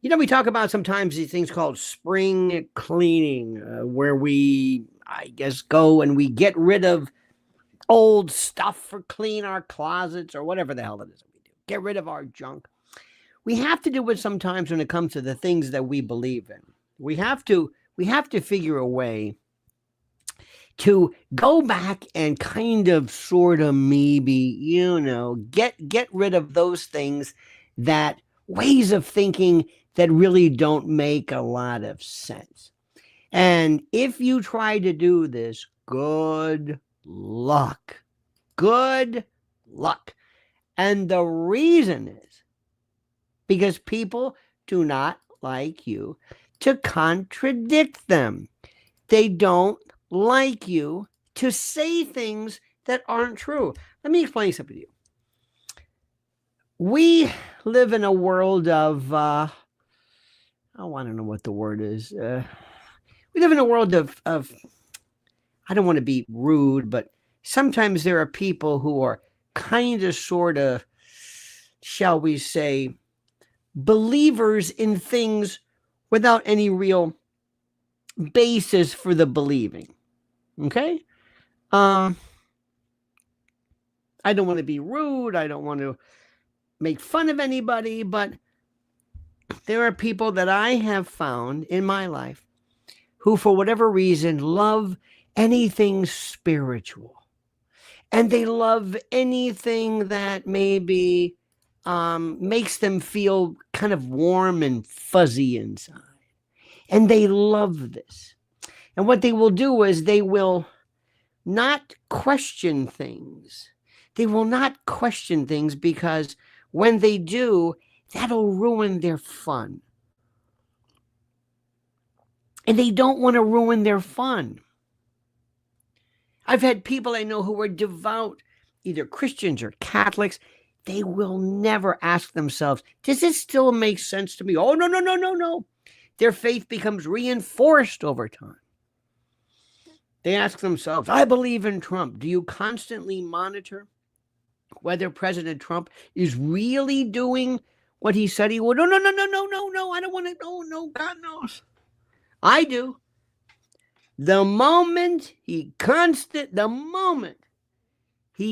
We talk about sometimes these things called spring cleaning, where we, I guess, go and we get rid of old stuff or clean our closets or whatever the hell it is that we do. Get rid of our junk. We have to do it sometimes when it comes to the things that we believe in. We have to figure a way to go back and kind of sort of maybe, get rid of those things, that ways of thinking that really don't make a lot of sense. And if you try to do this, good luck. Good luck. And the reason is because people do not like you to contradict them. They don't like you to say things that aren't true. Let me explain something to you. We live in a world of, I don't know what the word is. We live in a world of, I don't want to be rude, but sometimes there are people who are kind of, sort of, shall we say, believers in things without any real basis for the believing. Okay? I don't want to be rude. I don't want to make fun of anybody, but there are people that I have found in my life who, for whatever reason, love anything spiritual. And they love anything that maybe makes them feel kind of warm and fuzzy inside. And they love this. And what they will do is they will not question things. They will not question things because when they do, that'll ruin their fun. And they don't want to ruin their fun. I've had people I know who are devout, either Christians or Catholics. They will never ask themselves, does this still make sense to me? Oh, no. Their faith becomes reinforced over time. They ask themselves, I believe in Trump. Do you constantly monitor whether President Trump is really doing what he said he would? No. I don't want to. No, God knows. I do. The moment he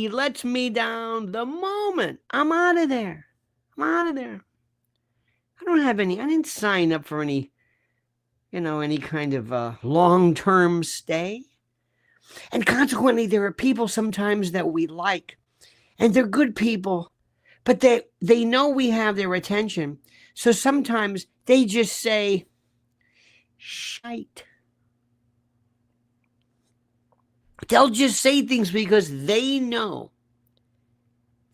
lets me down, the moment I'm out of there. I didn't sign up for any kind of long-term stay. And consequently, there are people sometimes that we like, and they're good people, but they know we have their attention. So sometimes they just say, shite. They'll just say things because they know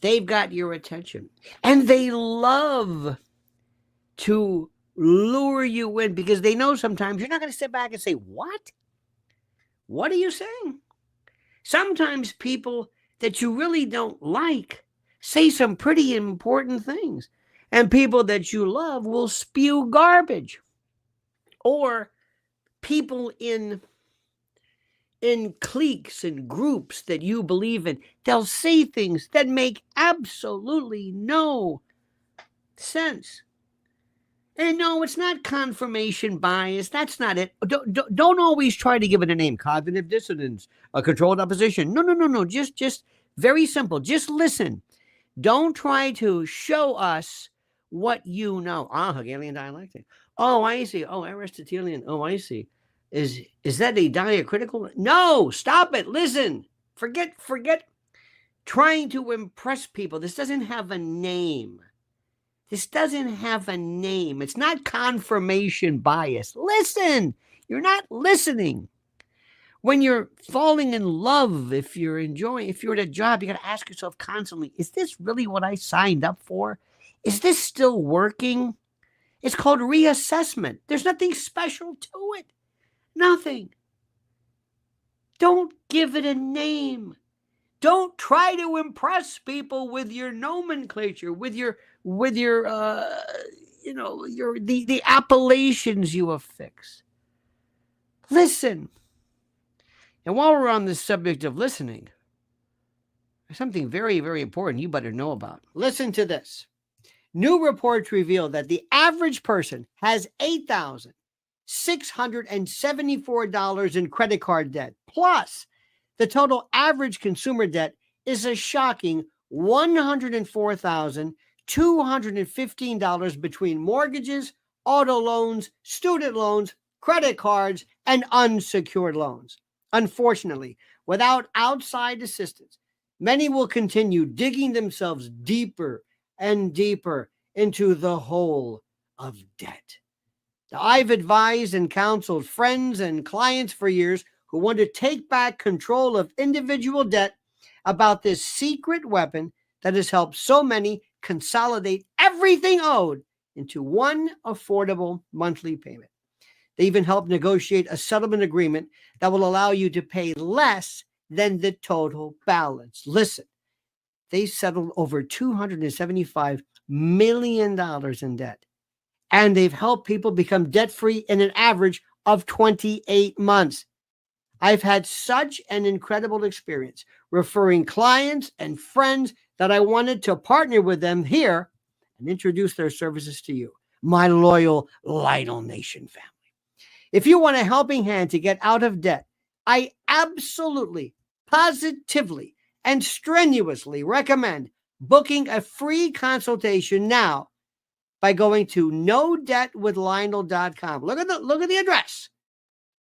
they've got your attention. And they love to lure you in because they know sometimes you're not going to sit back and say, what? What are you saying? Sometimes people that you really don't like say some pretty important things. And people that you love will spew garbage. Or people in cliques and groups that you believe in, they'll say things that make absolutely no sense. And no, it's not confirmation bias. That's not it. Don't always try to give it a name. Cognitive dissonance, a controlled opposition. No. Just very simple. Just listen. Don't try to show us what you know. Hegelian dialectic. Oh, I see. Oh, Aristotelian. Oh, I see. Is that a diacritical? No, stop it. Listen. Forget trying to impress people. This doesn't have a name. It's not confirmation bias. Listen. You're not listening. When you're falling in love, if you're at a job, you got to ask yourself constantly, is this really what I signed up for? Is this still working? It's called reassessment. There's nothing special to it. Nothing. Don't give it a name. Don't try to impress people with your nomenclature, with your the appellations you affix. Listen. And while we're on this subject of listening, there's something very, very important you better know about. Listen to this. New reports reveal that the average person has $8,674 in credit card debt. Plus, the total average consumer debt is a shocking $104,215 between mortgages, auto loans, student loans, credit cards, and unsecured loans. Unfortunately, without outside assistance, many will continue digging themselves deeper and deeper into the hole of debt. Now, I've advised and counseled friends and clients for years who want to take back control of individual debt about this secret weapon that has helped so many consolidate everything owed into one affordable monthly payment. They even help negotiate a settlement agreement that will allow you to pay less than the total balance. Listen, they settled over $275 million in debt, and they've helped people become debt-free in an average of 28 months. I've had such an incredible experience referring clients and friends that I wanted to partner with them here and introduce their services to you, my loyal Lionel Nation family. If you want a helping hand to get out of debt, I absolutely, positively, and strenuously recommend booking a free consultation now by going to nodebtwithlionel.com. Look at the address.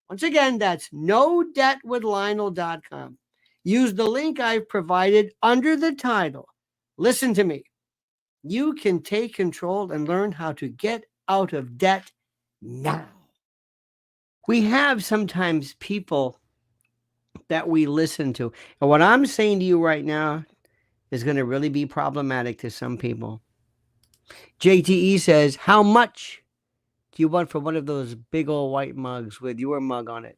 Once again, that's nodebtwithlionel.com. Use the link I've provided under the title. Listen to me. You can take control and learn how to get out of debt now. We have sometimes people that we listen to. And what I'm saying to you right now is going to really be problematic to some people. JTE says, how much do you want for one of those big old white mugs with your mug on it?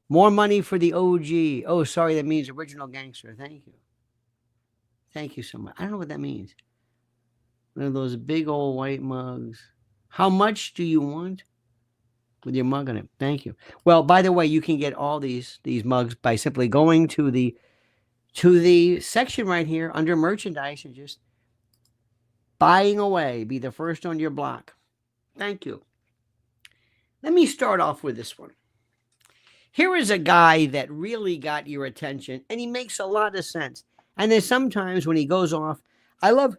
More money for the OG. Oh, sorry, that means original gangster. Thank you. Thank you so much. I don't know what that means. One of those big old white mugs. How much do you want? With your mug on it. Thank you. Well, by the way, you can get all these mugs by simply going to the section right here under merchandise and just buying away. Be the first on your block. Thank you. Let me start off with this one. Here is a guy that really got your attention, and he makes a lot of sense. And there's sometimes when he goes off, I love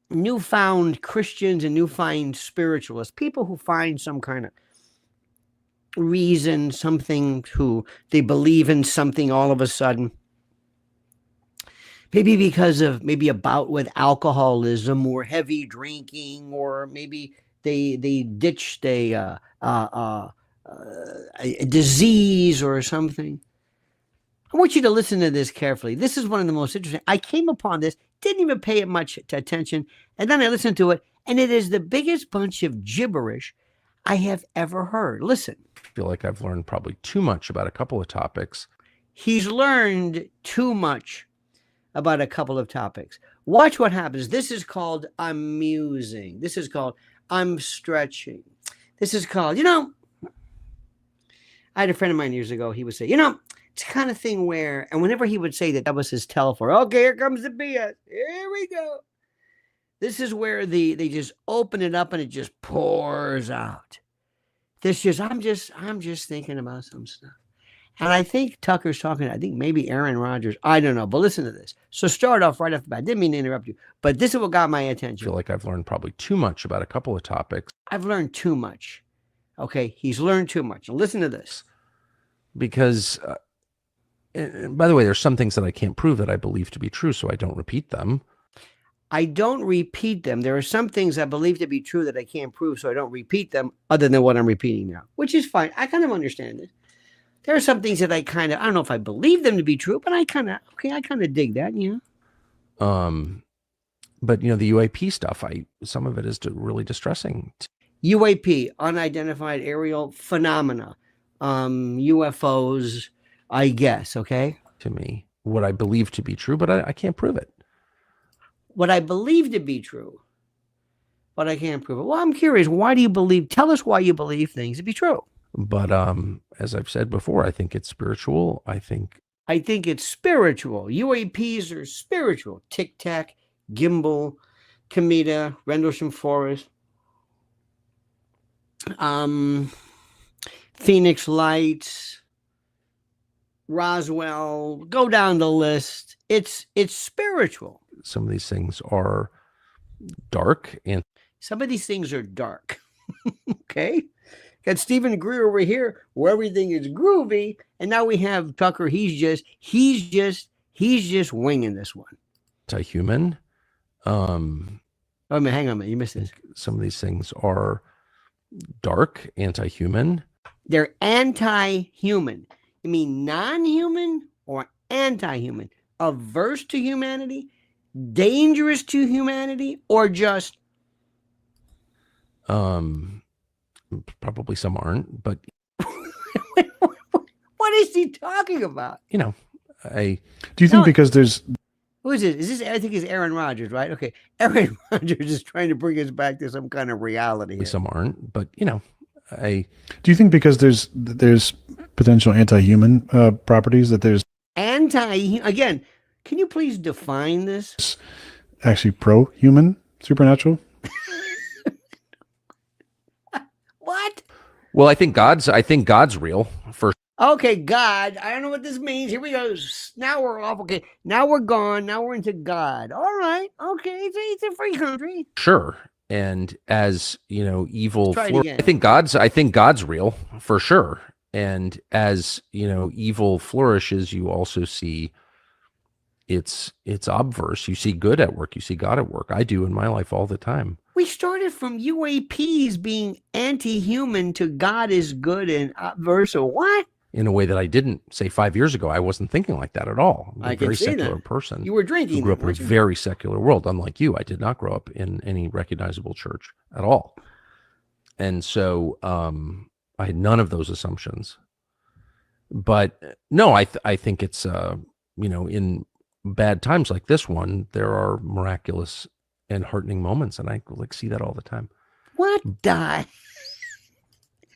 newfound Christians and newfound spiritualists, people who find some kind of reason, something who they believe in something all of a sudden. Maybe because of maybe a bout with alcoholism or heavy drinking, or maybe they ditched a disease or something. I want you to listen to this carefully. This is one of the most interesting. I came upon this, didn't even pay it much attention, and then I listened to it, and it is the biggest bunch of gibberish I have ever heard. Listen. I feel like I've learned probably too much about a couple of topics. He's learned too much about a couple of topics. Watch what happens. This is called amusing. This is called I'm stretching. This is called, I had a friend of mine years ago. He would say, it's the kind of thing where, and whenever he would say that, that was his tell for, okay, here comes the BS. Here we go. This is where they just open it up and it just pours out. I'm just thinking about some stuff. And I think Tucker's talking, I think maybe Aaron Rodgers. I don't know, but listen to this. So start off right off the bat. I didn't mean to interrupt you, but this is what got my attention. I feel like I've learned probably too much about a couple of topics. I've learned too much. Okay, he's learned too much. Now listen to this. Because, and by the way, there's some things that I can't prove that I believe to be true, so I don't repeat them. I don't repeat them. There are some things I believe to be true that I can't prove, so I don't repeat them other than what I'm repeating now, which is fine. I kind of understand it. There are some things that I don't know if I believe them to be true, but I kind of dig that, But, the UAP stuff, some of it is really distressing. UAP, unidentified aerial phenomena, UFOs, I guess, okay? To me, what I believe to be true, but I can't prove it. What I believe to be true, but I can't prove it. Well, I'm curious, tell us why you believe things to be true. But as I've said before, I think it's spiritual. I think it's spiritual. UAPs are spiritual. Tic Tac, gimbal, Comida, Rendlesham Forest, Phoenix Lights, Roswell. Go down the list. It's spiritual. Some of these things are dark, and some of these things are dark. Okay. Got Stephen Greer over here where everything is groovy, and now we have Tucker. He's just winging this one. Anti-human. Oh man, hang on a minute. You missed this. Some of these things are dark, anti-human. They're anti-human. You mean non-human or anti-human? Averse to humanity? Dangerous to humanity? Or just? Probably some aren't, but what is he talking about? You know, do you think because there's who is it? Is this? I think it's Aaron Rodgers, right? Okay, Aaron Rodgers is trying to bring us back to some kind of reality here. Some aren't, but you know, do you think because there's potential anti-human properties that there's again? Can you please define this? Actually, pro-human, supernatural. What? Well, I think God's real for. Okay, God. I don't know what this means. Here we go. Now we're off. Okay, now we're gone. Now we're into God. All right. Okay, it's a free country. Sure. And as you know, evil. I think God's real for sure. And as you know, evil flourishes, you also see it's obverse. You see good at work. You see God at work. I do in my life all the time. We started from UAPs being anti-human to God is good and obverse. What? In a way that I didn't say 5 years ago. I wasn't thinking like that at all. I'm a very secular person. You were drinking. I grew up in a very secular world. Unlike you, I did not grow up in any recognizable church at all. And so I had none of those assumptions. But no, I think it's, in bad times like this one, there are miraculous and heartening moments. And I see that all the time. What the?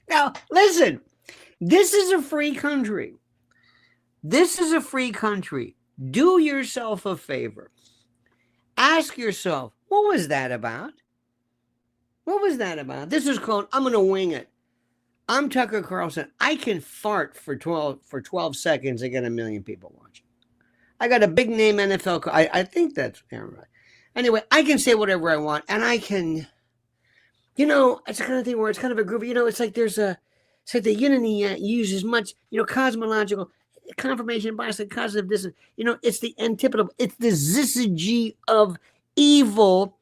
Now, listen. This is a free country. This is a free country. Do yourself a favor. Ask yourself, what was that about? What was that about? This is called, I'm going to wing it. I'm Tucker Carlson. I can fart for 12 seconds and get 1 million people watching. I got a big name NFL. I think that's Aaron Rodgers. Anyway, I can say whatever I want, and I can, it's the kind of thing where it's kind of a group. It's like it's like the unity uses much, cosmological confirmation bias, like causative dissonance. It's the antipodal. It's the syzygy of evil,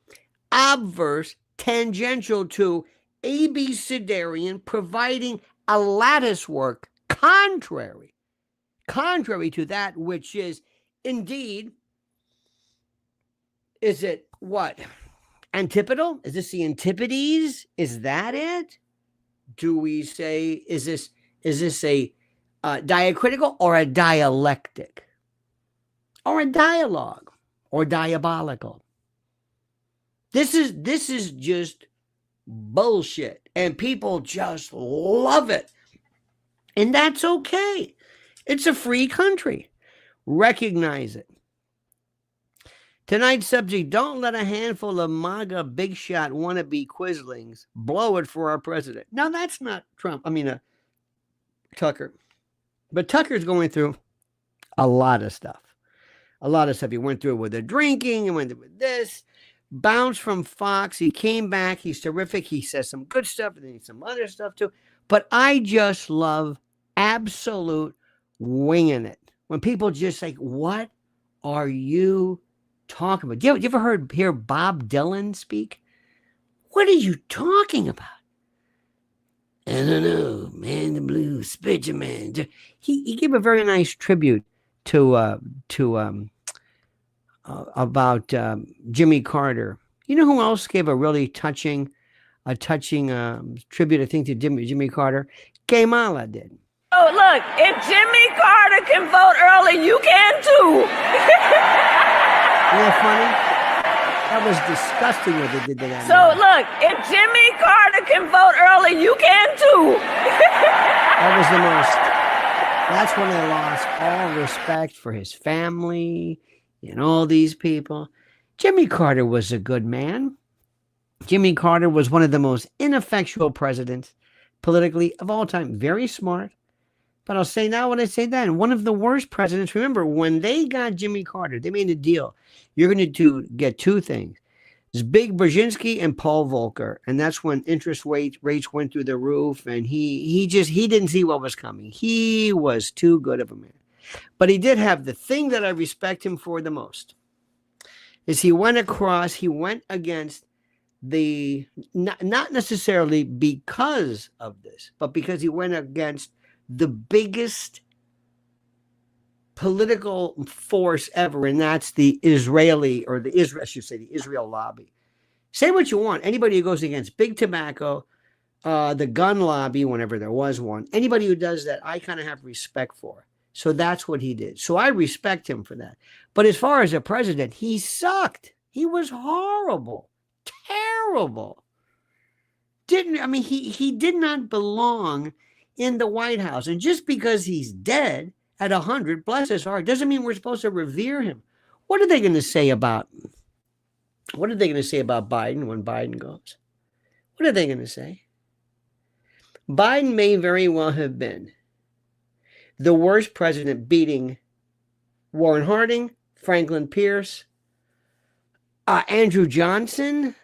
obverse, tangential to abecedarian, providing a lattice work contrary to that which is indeed. Is it what? Antipodal? Is this the antipodes? Is that it? Do we say, is this a diacritical or a dialectic? Or a dialogue? Or diabolical? This is just bullshit. And people just love it. And that's okay. It's a free country. Recognize it. Tonight's subject, don't let a handful of MAGA Bigshot wannabe Quislings blow it for our president. Now, that's not Trump. Tucker. But Tucker's going through a lot of stuff. He went through it with the drinking. He went through with this. Bounced from Fox. He came back. He's terrific. He says some good stuff and then some other stuff too. But I just love absolute winging it. When people just like, what are you talking about? You ever hear Bob Dylan speak? What are you talking about? I don't know, man. The blues, Spitzer man. He gave a very nice tribute to about Jimmy Carter. You know who else gave a really touching tribute? I think to Jimmy Carter. Kamala did. Oh, look, if Jimmy Carter can vote early, you can too. Isn't that funny? That was disgusting what they did to that. So, look, if Jimmy Carter can vote early, you can too. That's when they lost all respect for his family and all these people. Jimmy Carter was a good man. Jimmy Carter was one of the most ineffectual presidents politically of all time. Very smart. But I'll say now what I say then. One of the worst presidents. Remember, when they got Jimmy Carter, they made a deal. You're going to get two things. It's Big Brzezinski and Paul Volcker. And that's when interest rates went through the roof. And he didn't see what was coming. He was too good of a man. But he did have the thing that I respect him for the most. Is he went against the, not necessarily because of this, but because he went against the biggest political force ever, and that's the Israeli, or the Israel lobby. Say what you want. Anybody who goes against big tobacco, the gun lobby, whenever there was one, anybody who does that, I kind of have respect for. So that's what he did. So I respect him for that. But as far as a president, he sucked. He was horrible, terrible. He did not belong in the White House. And just because he's dead at 100, bless his heart, doesn't mean we're supposed to revere him. What are they going to say about Biden when Biden goes? What are they going to say? Biden may very well have been the worst president, beating Warren Harding, Franklin Pierce, Andrew Johnson,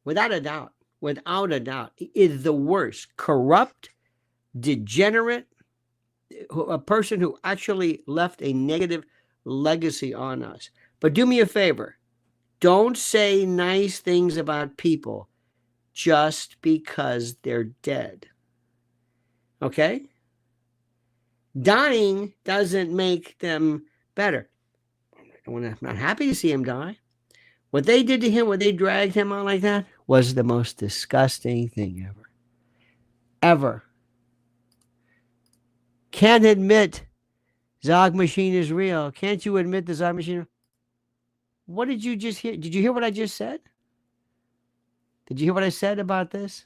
without a doubt, is the worst, corrupt, degenerate, a person who actually left a negative legacy on us. But do me a favor, don't say nice things about people just because they're dead. Okay? Dying doesn't make them better. I'm not happy to see him die. What they did to him, when they dragged him out like that, was the most disgusting thing ever. Ever. Can't admit Zog machine is real. Can't you admit the Zog machine? What did you just hear? Did you hear what I just said? Did you hear what I said about this?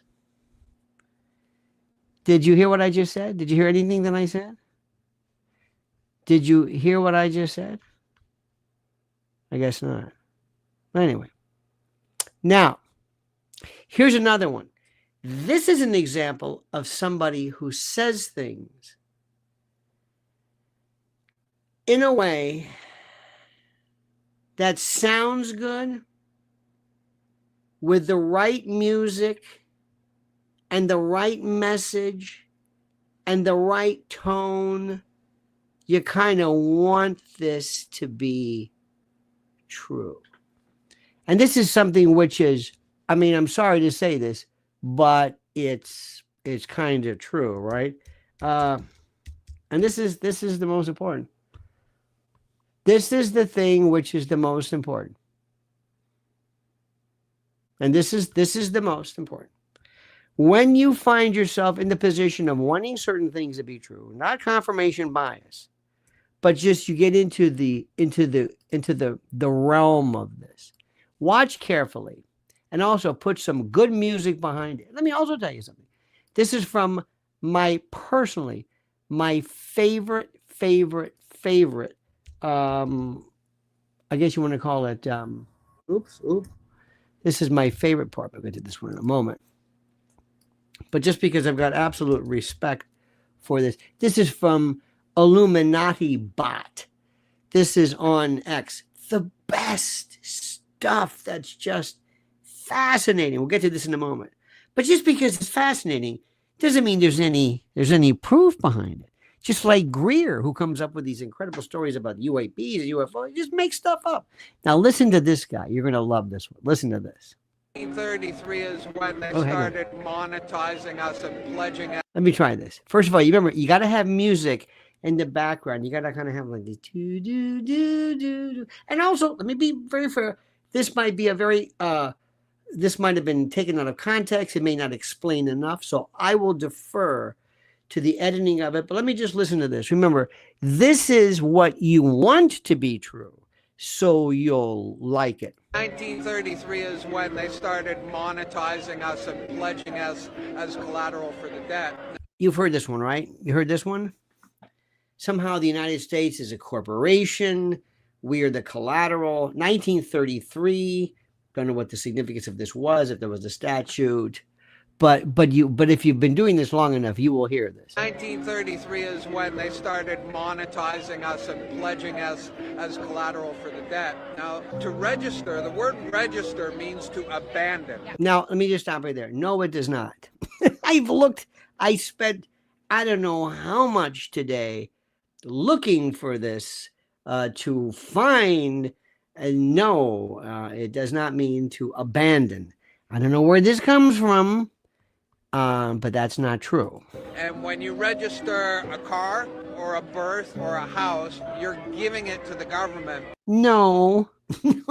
Did you hear what I just said? Did you hear anything that I said? Did you hear what I just said? I guess not. Anyway. Now, here's another one. This is an example of somebody who says things in a way that sounds good, with the right music and the right message and the right tone. You kind of want this to be true. And this is something which is, I'm sorry to say this, but it's kind of true, right? And this is the most important. This is the thing which is the most important. And this is the most important. When you find yourself in the position of wanting certain things to be true, not confirmation bias, but just you get into the realm of this. Watch carefully, and also put some good music behind it. Let me also tell you something. This is from my favorite. I guess you want to call it. Oops. This is my favorite part. I'll get to this one in a moment. But just because I've got absolute respect for this, this is from Illuminati Bot. This is on X. The best stuff that's just fascinating. We'll get to this in a moment. But just because it's fascinating doesn't mean there's any proof behind it. Just like Greer, who comes up with these incredible stories about UAPs and UFOs, he just makes stuff up. Now listen to this guy. You're going to love this one. Listen to this. 1933 is when they started monetizing us and pledging us. Let me try this. First of all, you remember, you got to have music in the background. You got to kind of have like the do. And also, let me be very fair. This might be this might have been taken out of context. It may not explain enough. So I will defer to the editing of it. But let me just listen to this. Remember, this is what you want to be true, so you'll like it. 1933 is when they started monetizing us and pledging us as collateral for the debt. You've heard this one, right? You heard this one? Somehow the United States is a corporation We are the collateral. 1933. Don't know what the significance of this was, if there was a statute. But if you've been doing this long enough, you will hear this. 1933 is when they started monetizing us and pledging us as collateral for the debt. Now, to register, the word register means to abandon. Now, let me just stop right there. No, it does not. I spent, I don't know how much today looking for this to find. No, it does not mean to abandon. I don't know where this comes from. But that's not true. And when you register a car or a birth or a house, you're giving it to the government. No. You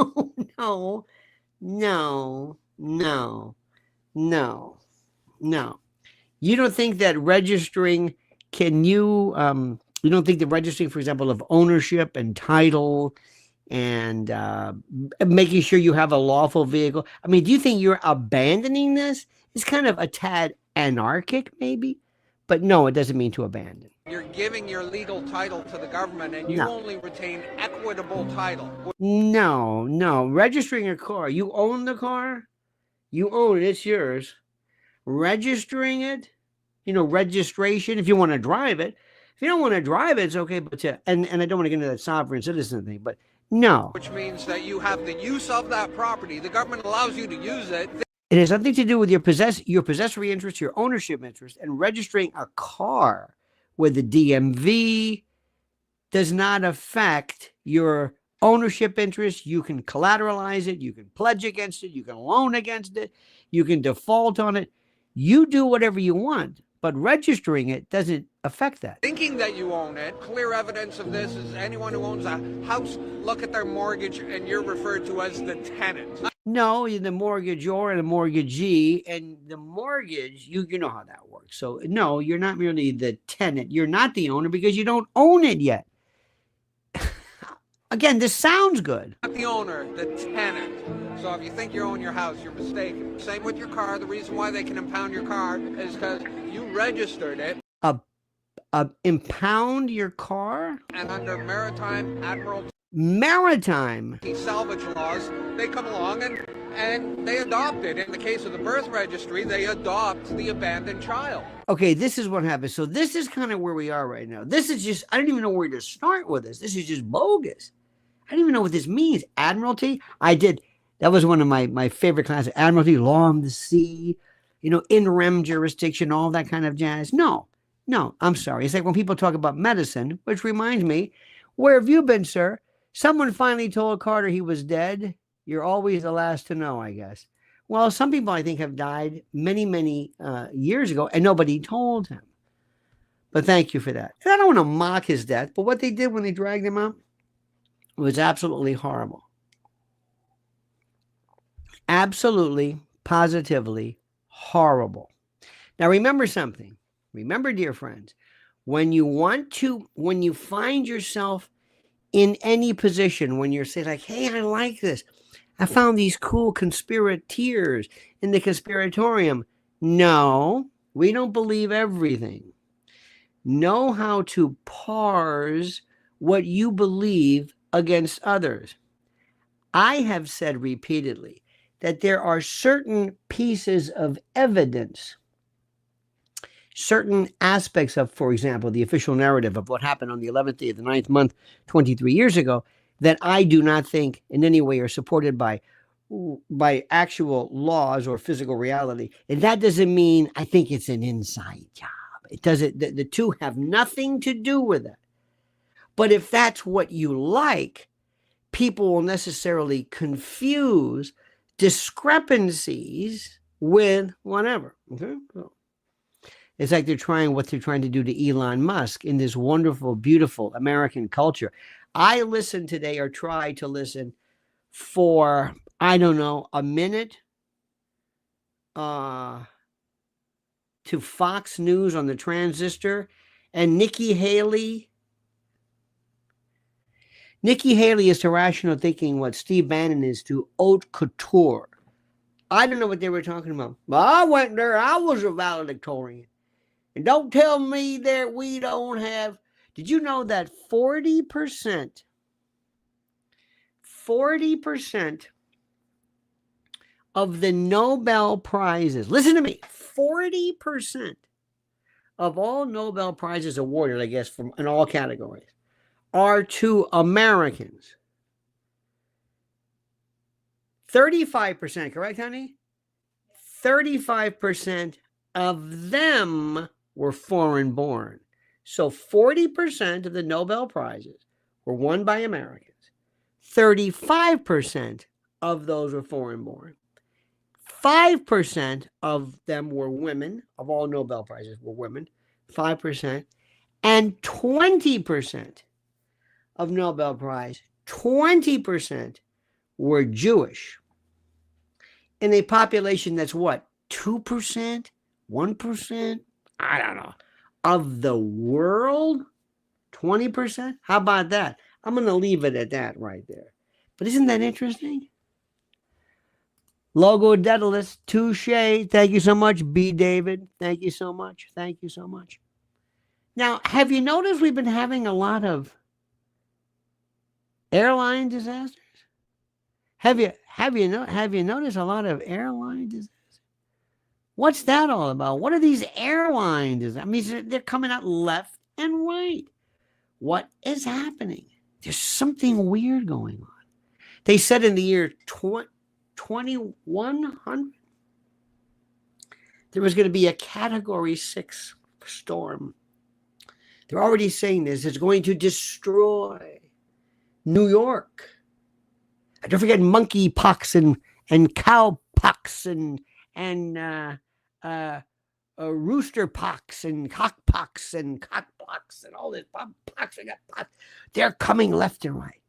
don't think that registering, you don't think that registering, for example, of ownership and title and making sure you have a lawful vehicle. I mean, do you think you're abandoning this? It's kind of a tad anarchic, maybe, but no, it doesn't mean to abandon. You're giving your legal title to the government, and you only retain equitable title. No. Registering a car, you own the car, you own it, it's yours. Registering it, registration, if you want to drive it. If you don't want to drive it, it's okay, but and I don't want to get into that sovereign citizen thing, but no. Which means that you have the use of that property. The government allows you to use it. It has nothing to do with your possessory interest, your ownership interest, and registering a car with the DMV does not affect your ownership interest. You can collateralize it. You can pledge against it. You can loan against it. You can default on it. You do whatever you want, but registering it doesn't affect that. Thinking that you own it, clear evidence of this is anyone who owns a house, look at their mortgage, and you're referred to as the tenant. No, you're the mortgagor and the mortgagee, and the mortgage, you know how that works. So no, you're not merely the tenant. You're not the owner because you don't own it yet. Again, this sounds good. Not the owner, the tenant. So if you think you own your house, you're mistaken. Same with your car. The reason why they can impound your car is because you registered it. Impound your car? And under maritime salvage laws, they come along and they adopt it. In the case of the birth registry, they adopt the abandoned child. Okay, this is what happens. So this is kind of where we are right now. This is just, I don't even know where to start with this. This is just bogus. I don't even know what this means. Admiralty? That was one of my favorite classes. Admiralty, law of the sea, in rem jurisdiction, all that kind of jazz. No, I'm sorry. It's like when people talk about medicine, which reminds me, where have you been, sir? Someone finally told Carter he was dead. You're always the last to know, I guess. Well, some people, I think, have died many, many years ago, and nobody told him. But thank you for that. And I don't want to mock his death, but what they did when they dragged him out was absolutely horrible. Absolutely, positively horrible. Now, remember something. Remember, dear friends, when you find yourself in any position, when you're saying like, hey, I like this. I found these cool conspirators in the conspiratorium. No, we don't believe everything. Know how to parse what you believe against others. I have said repeatedly that there are certain pieces of evidence, certain aspects of, for example, the official narrative of what happened on the 11th day of the 9th month, 23 years ago, that I do not think in any way are supported by actual laws or physical reality. And that doesn't mean I think it's an inside job. It doesn't, the two have nothing to do with it. But if that's what you like, people will necessarily confuse discrepancies with whatever. Okay? So it's like what they're trying to do to Elon Musk in this wonderful, beautiful American culture. I listened today, or tried to listen for, I don't know, a minute to Fox News on the transistor, and Nikki Haley is to rational thinking what Steve Bannon is to haute couture. I don't know what they were talking about, but I went there. I was a valedictorian. And don't tell me that we don't have. Did you know that 40% 40% of the Nobel Prizes, listen to me, 40% of all Nobel Prizes awarded, I guess, from in all categories, are to Americans. 35%, correct, honey? 35% of them were foreign born. So 40% of the Nobel Prizes were won by Americans. 35% of those were foreign born. 5% of them were women, of all Nobel Prizes were women, 5%. And 20% of Nobel Prize, 20% were Jewish. In a population that's what, 2%, 1%? I don't know. Of the world, 20%? How about that? I'm going to leave it at that right there. But isn't that interesting? Logo Daedalus, touche. Thank you so much, B. David. Thank you so much. Thank you so much. Now, have you noticed we've been having a lot of airline disasters? Have you noticed a lot of airline disasters? What's that all about? What are these airline disasters? I mean, they're coming out left and right. What is happening? There's something weird going on. They said in the year 2100, there was going to be a Category 6 storm. They're already saying this. It's going to destroy New York. And don't forget monkeypox and cowpox and rooster pox and cockpox and all this pox. They're coming left and right.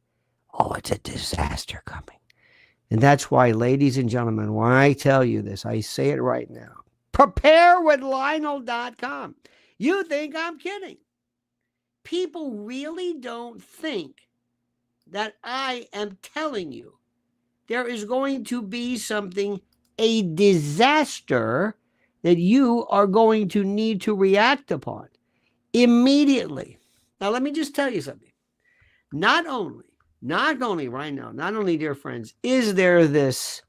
Oh, it's a disaster coming. And that's why, ladies and gentlemen, when I tell you this, I say it right now. Prepare with Lionel.com. You think I'm kidding. People really don't think that I am telling you there is going to be something, a disaster that you are going to need to react upon immediately. Now, let me just tell you something. Not only right now, not only, dear friends, is there this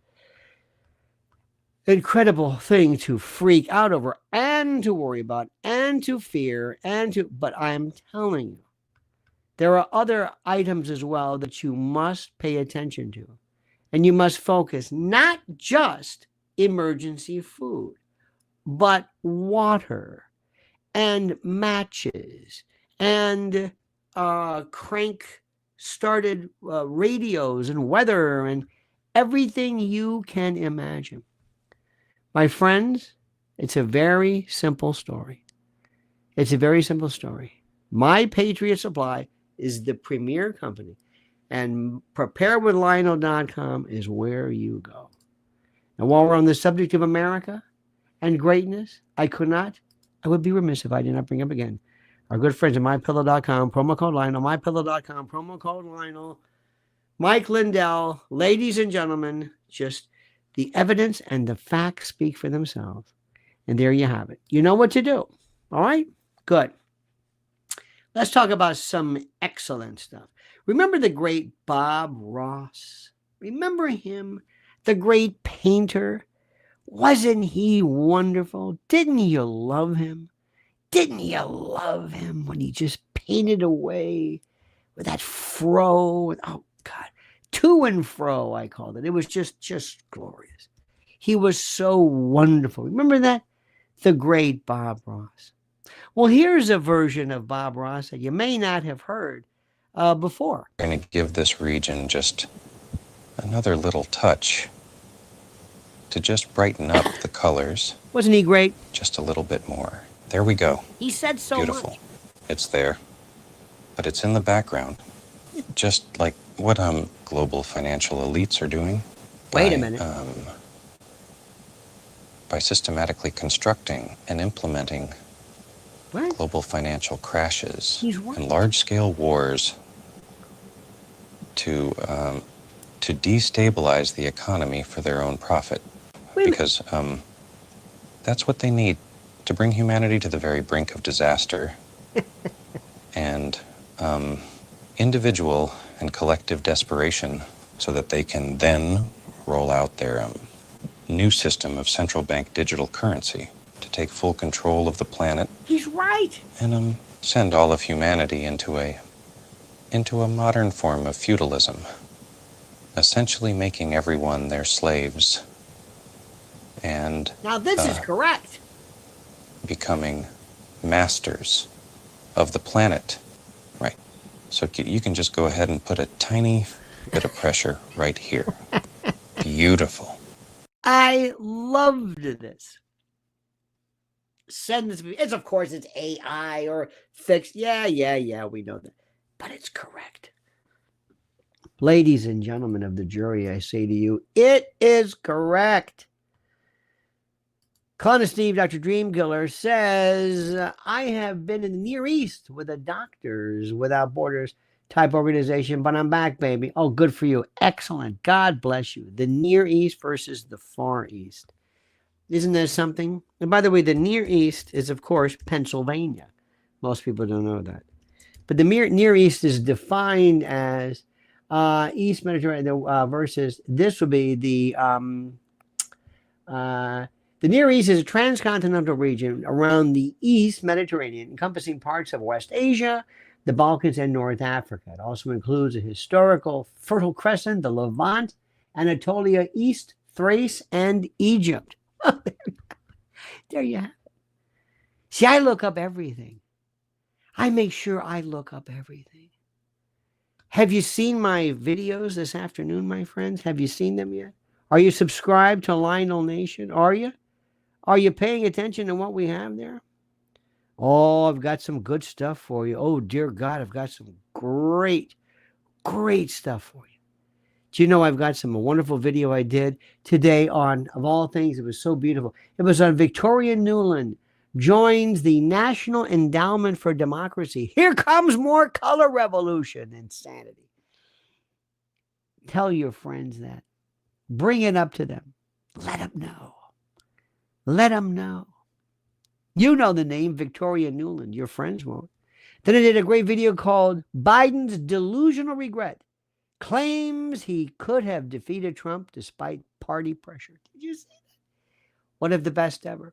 incredible thing to freak out over and to worry about and to fear but I'm telling you, there are other items as well that you must pay attention to. And you must focus not just emergency food, but water and matches and crank started radios and weather and everything you can imagine. My friends, it's a very simple story. It's a very simple story. My Patriot Supply is the premier company, and preparewithlionel.com is where you go. And while we're on the subject of America and greatness, I would be remiss if I did not bring up again our good friends at mypillow.com, promo code Lionel, mypillow.com, promo code Lionel, Mike Lindell. Ladies and gentlemen, just the evidence and the facts speak for themselves. And there you have it. You know what to do. All right? Good. Let's talk about some excellent stuff. Remember the great Bob Ross? Remember him? The great painter? Wasn't he wonderful? Didn't you love him? Didn't you love him when he just painted away with that fro? Oh, God. To and fro, I called it. It was just glorious. He was so wonderful. Remember that? The great Bob Ross. Well, here's a version of Bob Ross that you may not have heard before. We're going to give this region just another little touch to just brighten up the colors. Wasn't he great? Just a little bit more. There we go. He said so Beautiful. much. It's there, but it's in the background. Just like what global financial elites are doing. Wait a minute. By systematically constructing and implementing What? global financial crashes He's right. and large-scale wars to destabilize the economy for their own profit. Because that's what they need to bring humanity to the very brink of disaster. And individual and collective desperation so that they can then roll out their new system of central bank digital currency to take full control of the planet. He's right. And send all of humanity into a modern form of feudalism, essentially making everyone their slaves and Now this is correct. becoming masters of the planet. Right. So you can just go ahead and put a tiny bit of pressure right here. Beautiful. I loved this. Send this. It's of course it's AI or fixed. Yeah, we know that. But it's correct. Ladies and gentlemen of the jury, I say to you, it is correct. Connor Steve, Dr. Dreamkiller, says, I have been in the Near East with a Doctors Without Borders type organization, but I'm back, baby. Oh, good for you. Excellent. God bless you. The Near East versus the Far East. Isn't that something? And by the way, the Near East is, of course, Pennsylvania. Most people don't know that. But the Near East is defined as East Mediterranean versus, this would be the Near East is a transcontinental region around the East Mediterranean, encompassing parts of West Asia, the Balkans, and North Africa. It also includes a historical Fertile Crescent, the Levant, Anatolia, East Thrace, and Egypt. There you have it. See, I look up everything. I make sure I look up everything. Have you seen my videos this afternoon, my friends? Have you seen them yet? Are you subscribed to Lionel Nation? Are you? Are you paying attention to what we have there? Oh, I've got some good stuff for you. Oh, dear God, I've got some great stuff for you. Do you know I've got a wonderful video I did today on, of all things, it was so beautiful. It was on Victoria Nuland joins the National Endowment for Democracy. Here comes more color revolution. Insanity. Tell your friends that. Bring it up to them. Let them know. Let them know. You know the name Victoria Nuland. Your friends won't. Then I did a great video called Biden's Delusional Regret. Claims he could have defeated Trump despite party pressure. Did you see that? One of the best ever.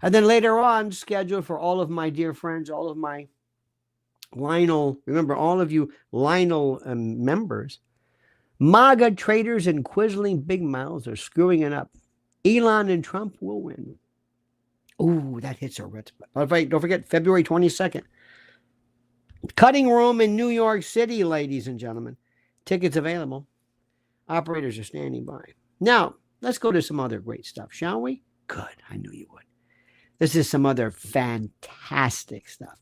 And then later on, scheduled for all of my dear friends, all of my Lionel, remember all of you Lionel members, MAGA traitors and Quisling big mouths are screwing it up. Elon and Trump will win. Ooh, that hits a red spot. Don't forget, February 22nd. Cutting Room in New York City, ladies and gentlemen. Tickets available. Operators are standing by. Now, let's go to some other great stuff, shall we? Good. I knew you would. This is some other fantastic stuff.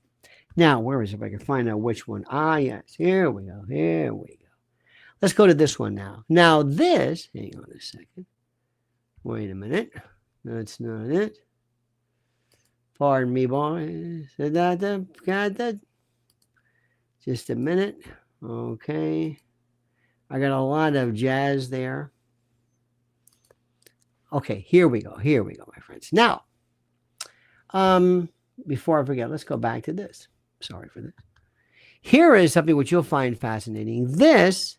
Now, where is it? If I can find out which one. Ah, yes. Here we go. Here we go. Let's go to this one now. Now, this, hang on a second. Wait a minute. That's not it. Pardon me, boys. Got that? Just a minute. Okay. I got a lot of jazz there. Okay, here we go. Here we go, my friends. Now, before I forget, let's go back to this. Sorry for this. Here is something which you'll find fascinating. This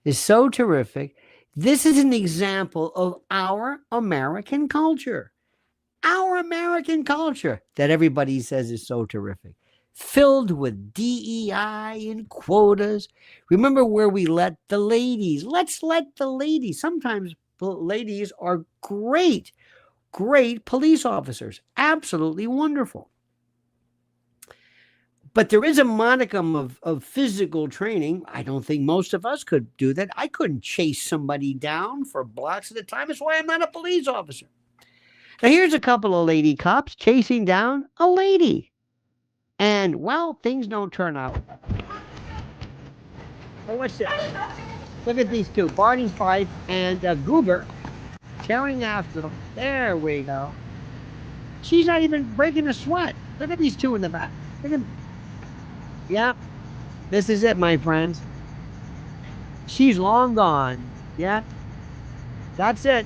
is so terrific. This is an example of our American culture. Our American culture that everybody says is so terrific. Filled with DEI and quotas. Remember where we let the ladies. Let's let the ladies. Sometimes ladies are great police officers. Absolutely wonderful. But there is a modicum of physical training. I don't think most of us could do that. I couldn't chase somebody down for blocks at a time. That's why I'm not a police officer. Now, here's a couple of lady cops chasing down a lady. And, well, things don't turn out. Oh, what's this? Look at these two, Barney Fife and Goober, tearing after them. There we go. She's not even breaking a sweat. Look at these two in the back. Look at them. Yeah, this is it, my friends. She's long gone. Yeah, that's it.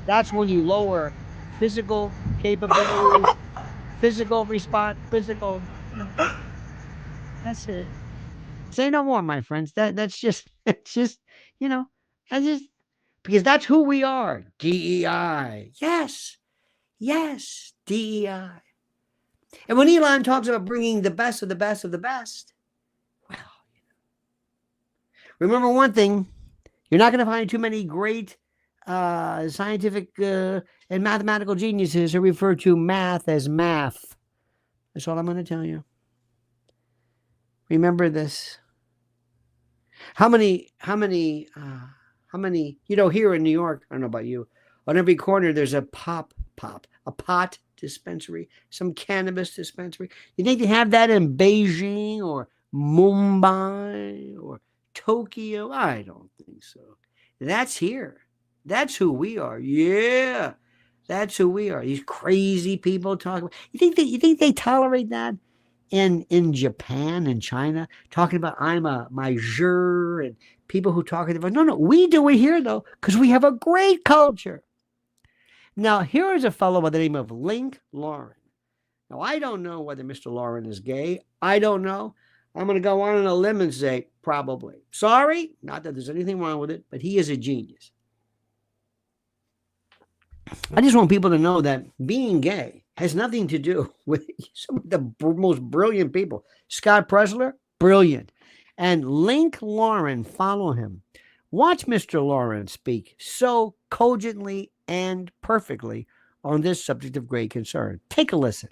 That's when you lower physical capabilities, physical response, physical. That's it. Say no more, my friends. That's just, it's just, you know, that's just, because that's who we are. DEI. Yes. Yes. DEI. And when Elon talks about bringing the best of the best of the best, well, remember one thing, you're not going to find too many great scientific and mathematical geniuses who refer to math as math. That's all I'm going to tell you. Remember this. How many, here in New York, I don't know about you, on every corner there's a pot dispensary, some cannabis dispensary. You think they have that in Beijing or Mumbai or Tokyo? I don't think so. That's here. That's who we are. Yeah, that's who we are. These crazy people talking. You think they tolerate that in Japan and China? Talking about I'm a major and people who talk about no, we do it here though because we have a great culture. Now here is a fellow by the name of Link Lauren. Now I don't know whether Mr. Lauren is gay. I don't know. I'm going to go on a limb and say probably. Sorry, not that there's anything wrong with it, but he is a genius. I just want people to know that being gay has nothing to do with some of the most brilliant people. Scott Presler, brilliant. And Link Lauren, follow him. Watch Mr. Lauren speak so cogently and perfectly on this subject of great concern. Take a listen.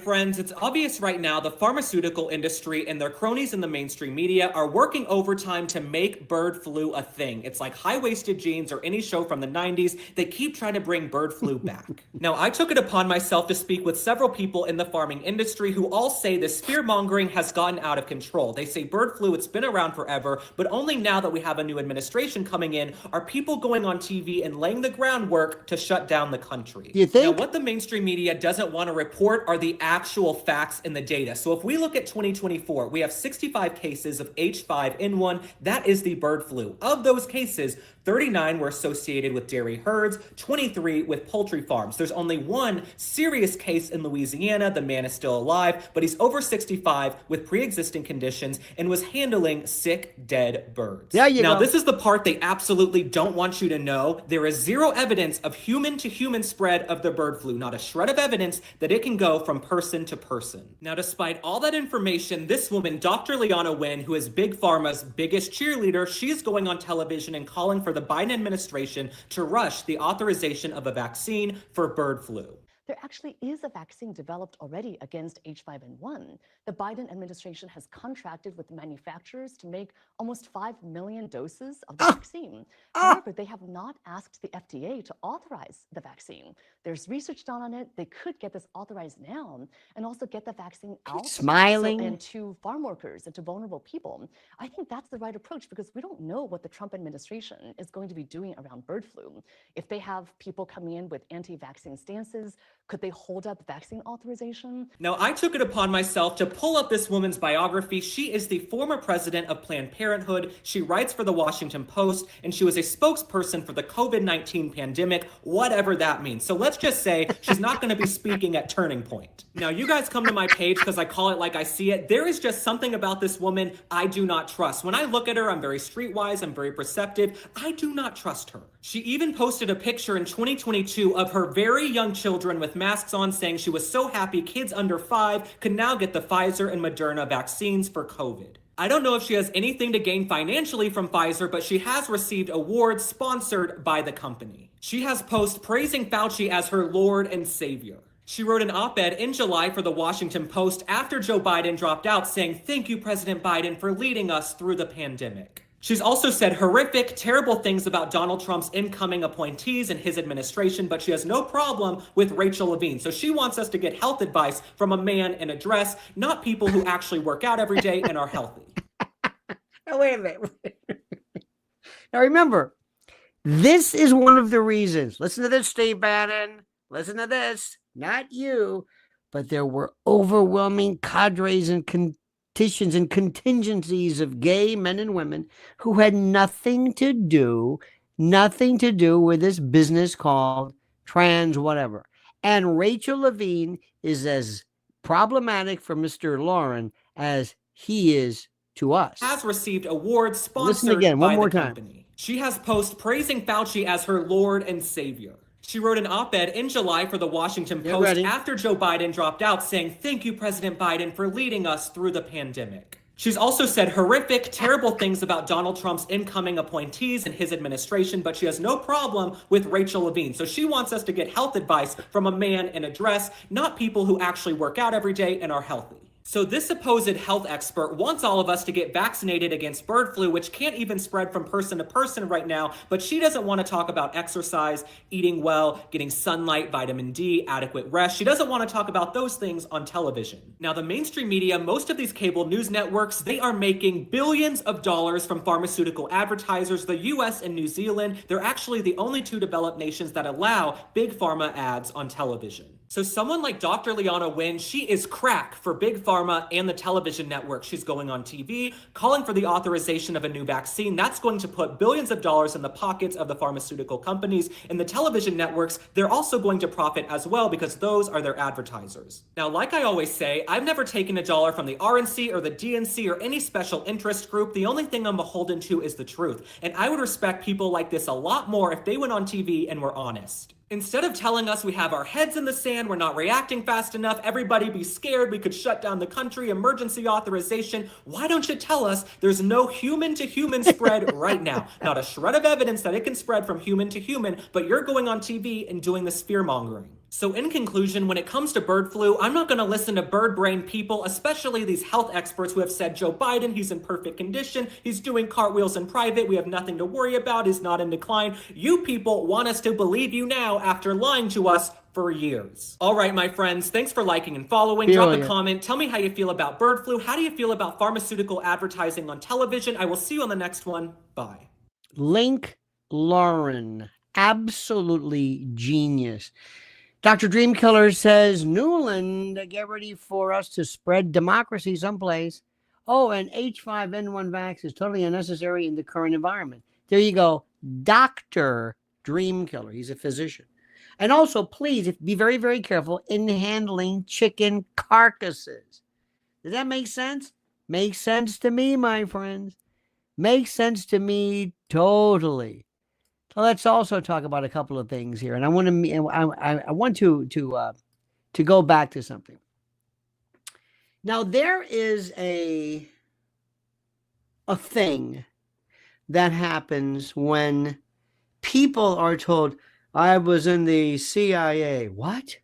Friends, it's obvious right now the pharmaceutical industry and their cronies in the mainstream media are working overtime to make bird flu a thing. It's like high-waisted jeans or any show from the 90s. They keep trying to bring bird flu back. Now, I took it upon myself to speak with several people in the farming industry who all say this fear-mongering has gotten out of control. They say bird flu, it's been around forever, but only now that we have a new administration coming in are people going on TV and laying the groundwork to shut down the country. You think? Now, what the mainstream media doesn't want to report are the actual facts in the data. So if we look at 2024, we have 65 cases of H5N1. That is the bird flu. Of those cases, 39 were associated with dairy herds, 23 with poultry farms. There's only one serious case in Louisiana. The man is still alive, but he's over 65 with pre-existing conditions and was handling sick, dead birds. Now, this is the part they absolutely don't want you to know. There is zero evidence of human-to-human spread of the bird flu, not a shred of evidence that it can go from person to person. Now, despite all that information, this woman, Dr. Liana Wen, who is Big Pharma's biggest cheerleader, she's going on television and calling for the Biden administration to rush the authorization of a vaccine for bird flu. There actually is a vaccine developed already against H5N1. The Biden administration has contracted with manufacturers to make almost 5 million doses of the vaccine. However, they have not asked the FDA to authorize the vaccine. There's research done on it. They could get this authorized now and also get the vaccine out and to farm workers and to vulnerable people. I think that's the right approach because we don't know what the Trump administration is going to be doing around bird flu. If they have people coming in with anti-vaccine stances, could they hold up vaccine authorization? Now, I took it upon myself to pull up this woman's biography. She is the former president of Planned Parenthood. She writes for the Washington Post, and she was a spokesperson for the COVID-19 pandemic, whatever that means. So let's just say she's not going to be speaking at Turning Point. Now, you guys come to my page because I call it like I see it. There is just something about this woman I do not trust. When I look at her, I'm very streetwise, I'm very perceptive. I do not trust her. She even posted a picture in 2022 of her very young children with masks on, saying she was so happy kids under 5 could now get the Pfizer and Moderna vaccines for COVID. I don't know if she has anything to gain financially from Pfizer, but she has received awards sponsored by the company. She has posts praising Fauci as her Lord and Savior. She wrote an op-ed in July for the Washington Post after Joe Biden dropped out, saying, "Thank you, President Biden, for leading us through the pandemic." She's also said horrific, terrible things about Donald Trump's incoming appointees and his administration, but she has no problem with Rachel Levine. So she wants us to get health advice from a man in a dress, not people who actually work out every day and are healthy. Now, wait a minute. Now, remember, this is one of the reasons. Listen to this, Steve Bannon. Listen to this. Not you, but there were overwhelming cadres and conditions and contingencies of gay men and women who had nothing to do with this business called trans whatever. And Rachel Levine is as problematic for Mr. Lauren as he is to us. Has received awards Listen sponsored again, one by more the time. company. She has posts praising Fauci as her Lord and Savior. She wrote an op-ed in July for the Washington Get Post ready. after Joe Biden dropped out, saying, "Thank you, President Biden, for leading us through the pandemic." She's also said horrific, terrible things about Donald Trump's incoming appointees and his administration, but she has no problem with Rachel Levine. So she wants us to get health advice from a man in a dress, not people who actually work out every day and are healthy. So this supposed health expert wants all of us to get vaccinated against bird flu, which can't even spread from person to person right now, but she doesn't want to talk about exercise, eating well, getting sunlight, vitamin D, adequate rest. She doesn't want to talk about those things on television. Now, the mainstream media, most of these cable news networks, they are making billions of dollars from pharmaceutical advertisers. The US and New Zealand, they're actually the only two developed nations that allow big pharma ads on television. So someone like Dr. Liana Wynn, she is crack for big pharma and the television network. She's going on TV, calling for the authorization of a new vaccine. That's going to put billions of dollars in the pockets of the pharmaceutical companies. And the television networks, they're also going to profit as well because those are their advertisers. Now, like I always say, I've never taken a dollar from the RNC or the DNC or any special interest group. The only thing I'm beholden to is the truth. And I would respect people like this a lot more if they went on TV and were honest. Instead of telling us we have our heads in the sand, we're not reacting fast enough, everybody be scared, we could shut down the country, emergency authorization, why don't you tell us there's no human-to-human spread right now? Not a shred of evidence that it can spread from human to human, but you're going on TV and doing this fear-mongering. So in conclusion, when it comes to bird flu, I'm not going to listen to bird brain people, especially these health experts who have said Joe Biden, he's in perfect condition, he's doing cartwheels in private, we have nothing to worry about, he's not in decline. You people want us to believe you now after lying to us for years. All right, my friends, thanks for liking and following. Drop a comment. Tell me how you feel about bird flu. How do you feel about pharmaceutical advertising on television? I will see you on the next one. Bye. Link Lauren, absolutely genius. Dr. Dreamkiller says, Newland, get ready for us to spread democracy someplace. Oh, and H5N1 vax is totally unnecessary in the current environment. There you go. Dr. Dreamkiller. He's a physician. And also, please, be very, very careful in handling chicken carcasses. Does that make sense? Makes sense to me, my friends. Makes sense to me totally. So let's also talk about a couple of things here, and I want to go back to something. Now there is a thing that happens when people are told, "I was in the CIA." What?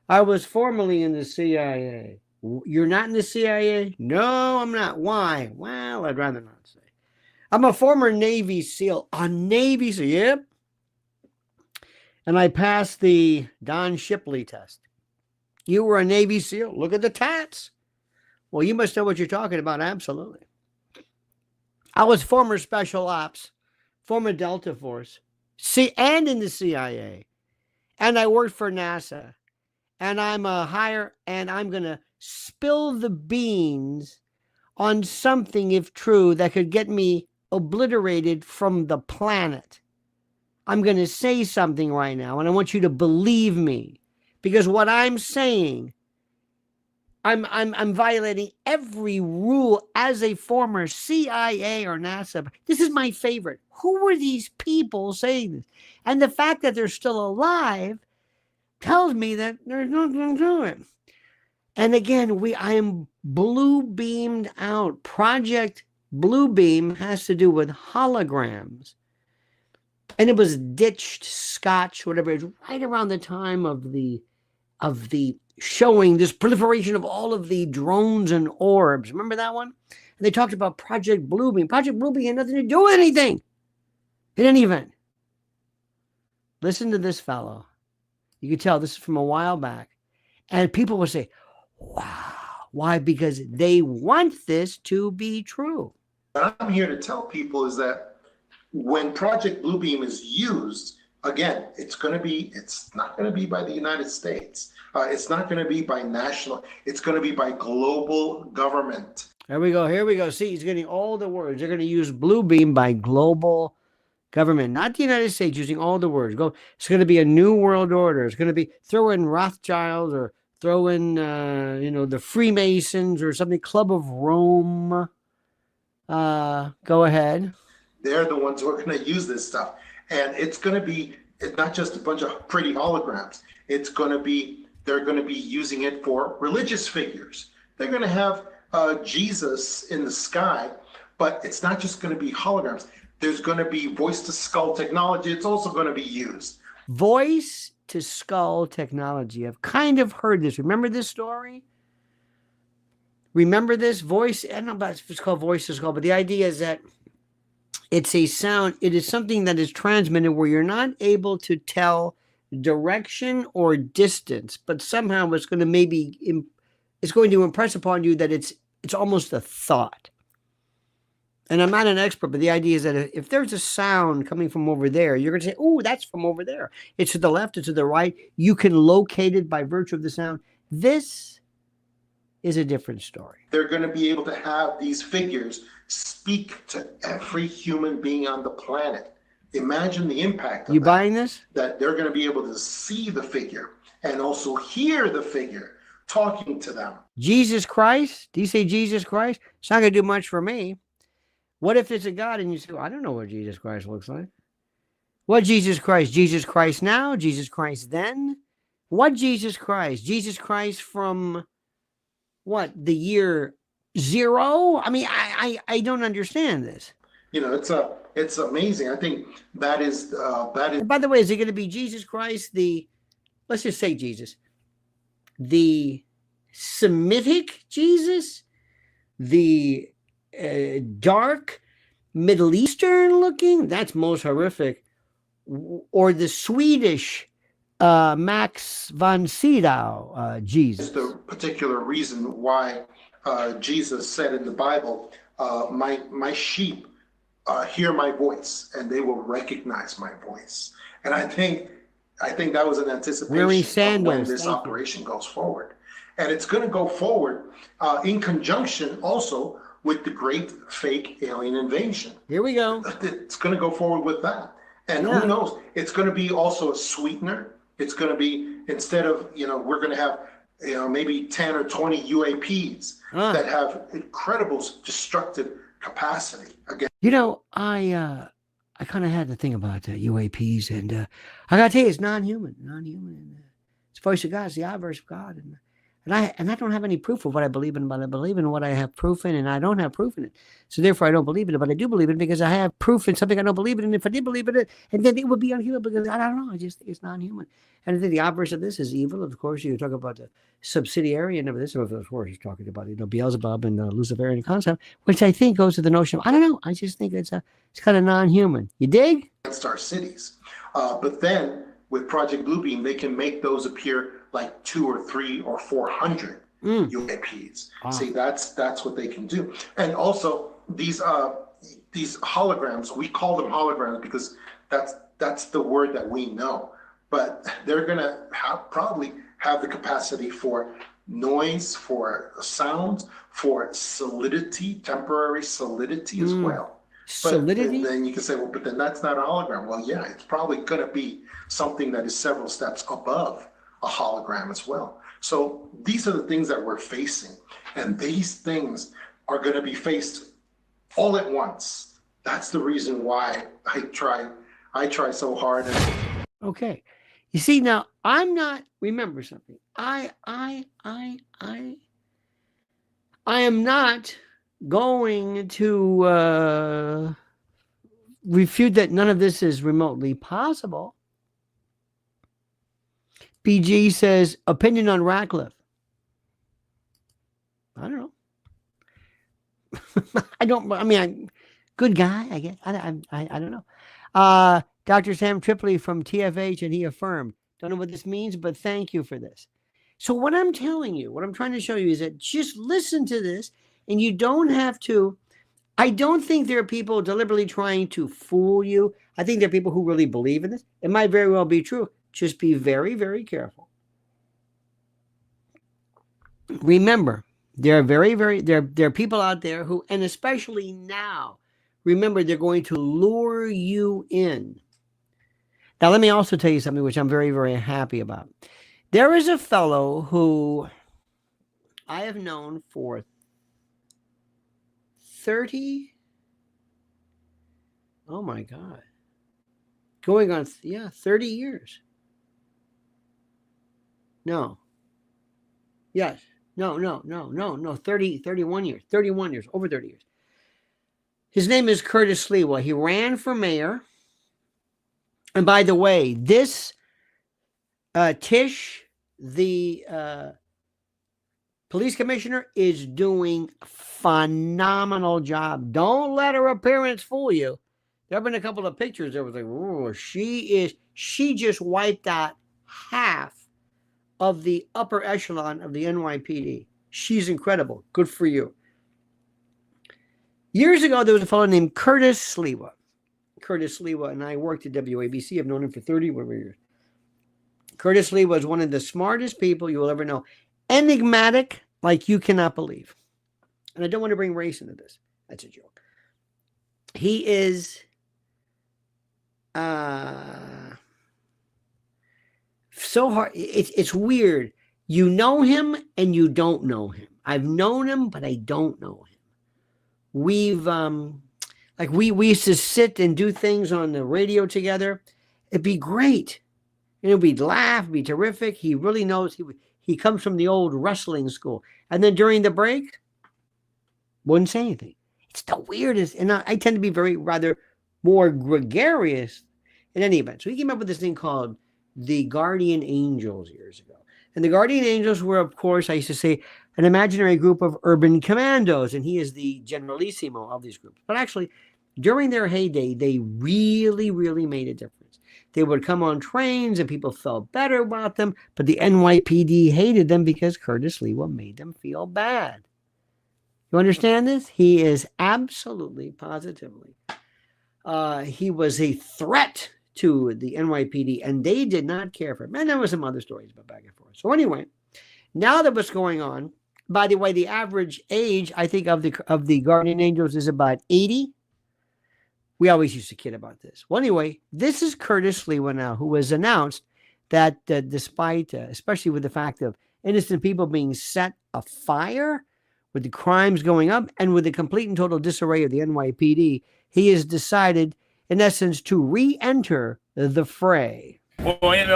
I was formerly in the CIA. You're not in the CIA? No, I'm not. Why? Well, I'd rather not say. I'm a former Navy SEAL. A Navy SEAL, yep. And I passed the Don Shipley test. You were a Navy SEAL. Look at the tats. Well, you must know what you're talking about. Absolutely. I was former Special Ops, former Delta Force, and in the CIA. And I worked for NASA. And I'm a hire, and I'm going to spill the beans on something, if true, that could get me obliterated from the planet. I'm going to say something right now, and I want you to believe me, because what I'm saying, I'm violating every rule as a former CIA or NASA. This is my favorite. Who were these people saying this? And the fact that they're still alive tells me that there's nothing to it. And again, I am blue beamed out. Project Bluebeam has to do with holograms. And it was ditched Scotch, whatever. It's right around the time of the showing this proliferation of all of the drones and orbs. Remember that one? And they talked about Project Bluebeam. Project Bluebeam had nothing to do with anything. In any event, listen to this fellow. You can tell this is from a while back. And people will say, wow. Why? Because they want this to be true. What I'm here to tell people is that when Project Bluebeam is used, again, it's not going to be by the United States. It's not going to be by national. It's going to be by global government. Here we go. See, he's getting all the words. They're going to use Bluebeam by global government, not the United States, using all the words. It's going to be a new world order. It's going to be throw in Rothschilds or throw in, the Freemasons or something, Club of Rome. Go ahead. They're the ones who are going to use this stuff. And it's going to be not just a bunch of pretty holograms. They're going to be using it for religious figures. They're going to have Jesus in the sky, but it's not just going to be holograms. There's going to be voice to skull technology. It's also going to be used. Voice to skull technology. I've kind of heard this. Remember this story? Remember this voice? I don't know about if it's called voice to skull, but the idea is that it's a sound. It is something that is transmitted where you're not able to tell direction or distance, but somehow it's going to it's going to impress upon you that it's almost a thought. And I'm not an expert, but the idea is that if there's a sound coming from over there, you're going to say, oh, that's from over there. It's to the left, it's to the right. You can locate it by virtue of the sound. This is a different story. They're going to be able to have these figures speak to every human being on the planet. Imagine the impact of You buying this? That they're going to be able to see the figure and also hear the figure talking to them. Jesus Christ? Do you say Jesus Christ? It's not going to do much for me. What if it's a God and you say, well, I don't know what Jesus Christ looks like? What Jesus Christ? Jesus Christ now? Jesus Christ then? What Jesus Christ? Jesus Christ from what? The year 0? I mean, I don't understand this. You know, it's amazing. I think that is. And by the way, is it going to be Jesus Christ, let's just say Jesus, the Semitic Jesus, the dark Middle Eastern looking? That's most horrific. Or the Swedish Max von Sydow Jesus. The particular reason why Jesus said in the Bible, my sheep hear my voice and they will recognize my voice. And I think that was an anticipation of when this operation goes forward. And it's going to go forward in conjunction also with the great fake alien invasion. Here we go. It's going to go forward with that. And who knows? It's going to be also a sweetener. It's going to be, instead of, we're going to have, maybe 10 or 20 UAPs that have incredible destructive capacity. Again, I kind of had to think about UAPs, and I got to tell you, it's non-human. It's the voice of God. It's the obverse of God, and I don't have any proof of what I believe in, but I believe in what I have proof in, and I don't have proof in it. So therefore, I don't believe in it, but I do believe in it because I have proof in something I don't believe in. And if I did believe in it, and then it would be unhuman because I don't know. I just think it's non-human. And I think the obverse of this is evil. Of course, you talk about the subsidiary and this. Of course, he's talking about Beelzebub and Luciferian concept, which I think goes to the notion of I don't know. I just think it's kind of non-human. You dig? Against our cities, but then with Project Bluebeam, they can make those appear like 200 or 300 or 400 UAPs. See, that's what they can do. And also these holograms, we call them holograms because that's the word that we know. But they're gonna probably have the capacity for noise, for sound, for solidity, temporary solidity as well. Solidity? But then you can say, well, but then that's not a hologram. Well, yeah, it's probably going to be something that is several steps above a hologram as well. So these are the things that we're facing. And these things are going to be faced all at once. That's the reason why I try so hard. Okay. You see, now I'm not, remember something. I am not going to refute that none of this is remotely possible. PG says, opinion on Ratcliffe. I don't know. Good guy, I guess. I don't know. Dr. Sam Tripoli from TFH, and he affirmed. Don't know what this means, but thank you for this. So what I'm telling you, what I'm trying to show you is that just listen to this, and you don't have to. I don't think there are people deliberately trying to fool you. I think there are people who really believe in this. It might very well be true. Just be very, very careful. Remember, there are people out there who, and especially now, remember, they're going to lure you in. Now, let me also tell you something which I'm very, very happy about. There is a fellow who I have known for 30 Oh my God. Going on, 30 years. No. Yes. No. 31 years. 31 years. Over 30 years. His name is Curtis Sliwa. He ran for mayor. And by the way, this Tish, the police commissioner, is doing phenomenal job. Don't let her appearance fool you. There have been a couple of pictures that was like, oh, she just wiped out half of the upper echelon of the NYPD. She's incredible. Good for you. Years ago, there was a fellow named Curtis Sliwa. Curtis Sliwa and I worked at WABC. I've known him for 31 years. Curtis Sliwa was one of the smartest people you will ever know. Enigmatic, like you cannot believe. And I don't want to bring race into this. That's a joke. He is so hard. It's weird. You know him and you don't know him. I've known him, but I don't know him. We've we used to sit and do things on the radio together. It'd be great. And we'd laugh, it'd be terrific. He really knows. He comes from the old wrestling school. And then during the break, wouldn't say anything. It's the weirdest. And I tend to be rather more gregarious in any event. So he came up with this thing called the Guardian Angels years ago. And the Guardian Angels were, of course, I used to say, an imaginary group of urban commandos. And he is the generalissimo of these groups. But actually, during their heyday, they really, really made a difference. They would come on trains and people felt better about them. But the NYPD hated them because Curtis Sliwa made them feel bad. You understand this? He is absolutely, positively. He was a threat to the NYPD, and they did not care for him. And there were some other stories about back and forth. So anyway, now that what's going on, by the way, the average age, I think, of the Guardian Angels is about 80. We always used to kid about this. Well, anyway, this is Curtis Sliwa now, who has announced that despite, especially with the fact of innocent people being set afire, with the crimes going up, and with the complete and total disarray of the NYPD, he has decided, in essence, to re-enter the fray. Well, in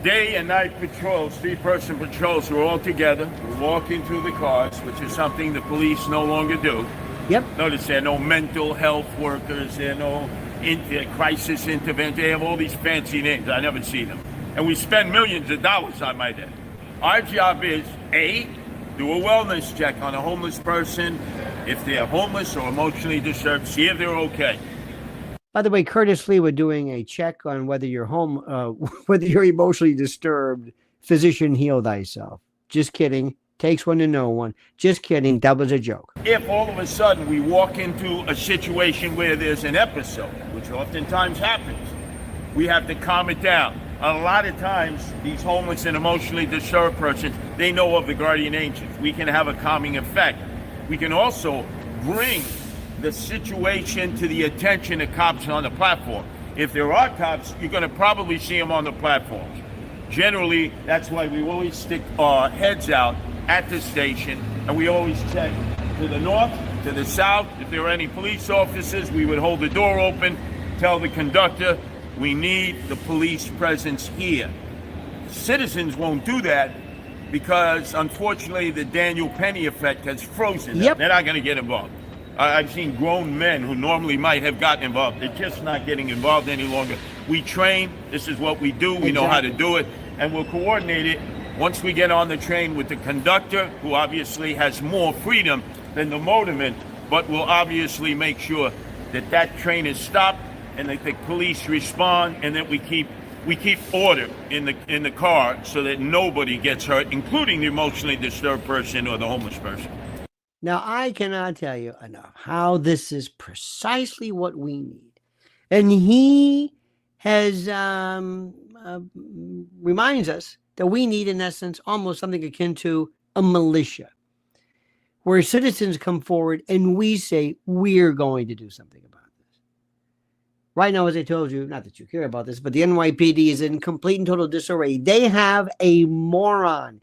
day and night patrols, 3-person patrols, we're all together. We're walking through the cars, which is something the police no longer do. Yep. Notice there are no mental health workers, there are no crisis intervention. They have all these fancy names. I never see them. And we spend millions of dollars, I might add. Our job is, A, do a wellness check on a homeless person. If they're homeless or emotionally disturbed, see if they're okay. By the way, Curtis Sliwa doing a check on whether you're whether you're emotionally disturbed. Physician, heal thyself. Just kidding. Takes one to know one. Just kidding. That was a joke. If all of a sudden we walk into a situation where there's an episode, which oftentimes happens, we have to calm it down. A lot of times, these homeless and emotionally disturbed persons, they know of the Guardian Angels. We can have a calming effect. We can also bring the situation to the attention of cops on the platform. If there are cops, you're going to probably see them on the platforms. Generally, that's why we always stick our heads out at the station, and we always check to the north, to the south. If there are any police officers, we would hold the door open, tell the conductor, we need the police presence here. Citizens won't do that because, unfortunately, the Daniel Penny effect has frozen them. They're not going to get involved. I've seen grown men who normally might have gotten involved. They're just not getting involved any longer. We train. This is what we do. We know how to do it. And we'll coordinate it once we get on the train with the conductor, who obviously has more freedom than the motorman, but we'll obviously make sure that that train is stopped and that the police respond, and that we keep order in the car so that nobody gets hurt, including the emotionally disturbed person or the homeless person. Now, I cannot tell you enough how this is precisely what we need. And he has reminds us that we need, in essence, almost something akin to a militia, where citizens come forward and we say, we're going to do something about this. Right now, as I told you, not that you care about this, but the NYPD is in complete and total disarray. They have a moron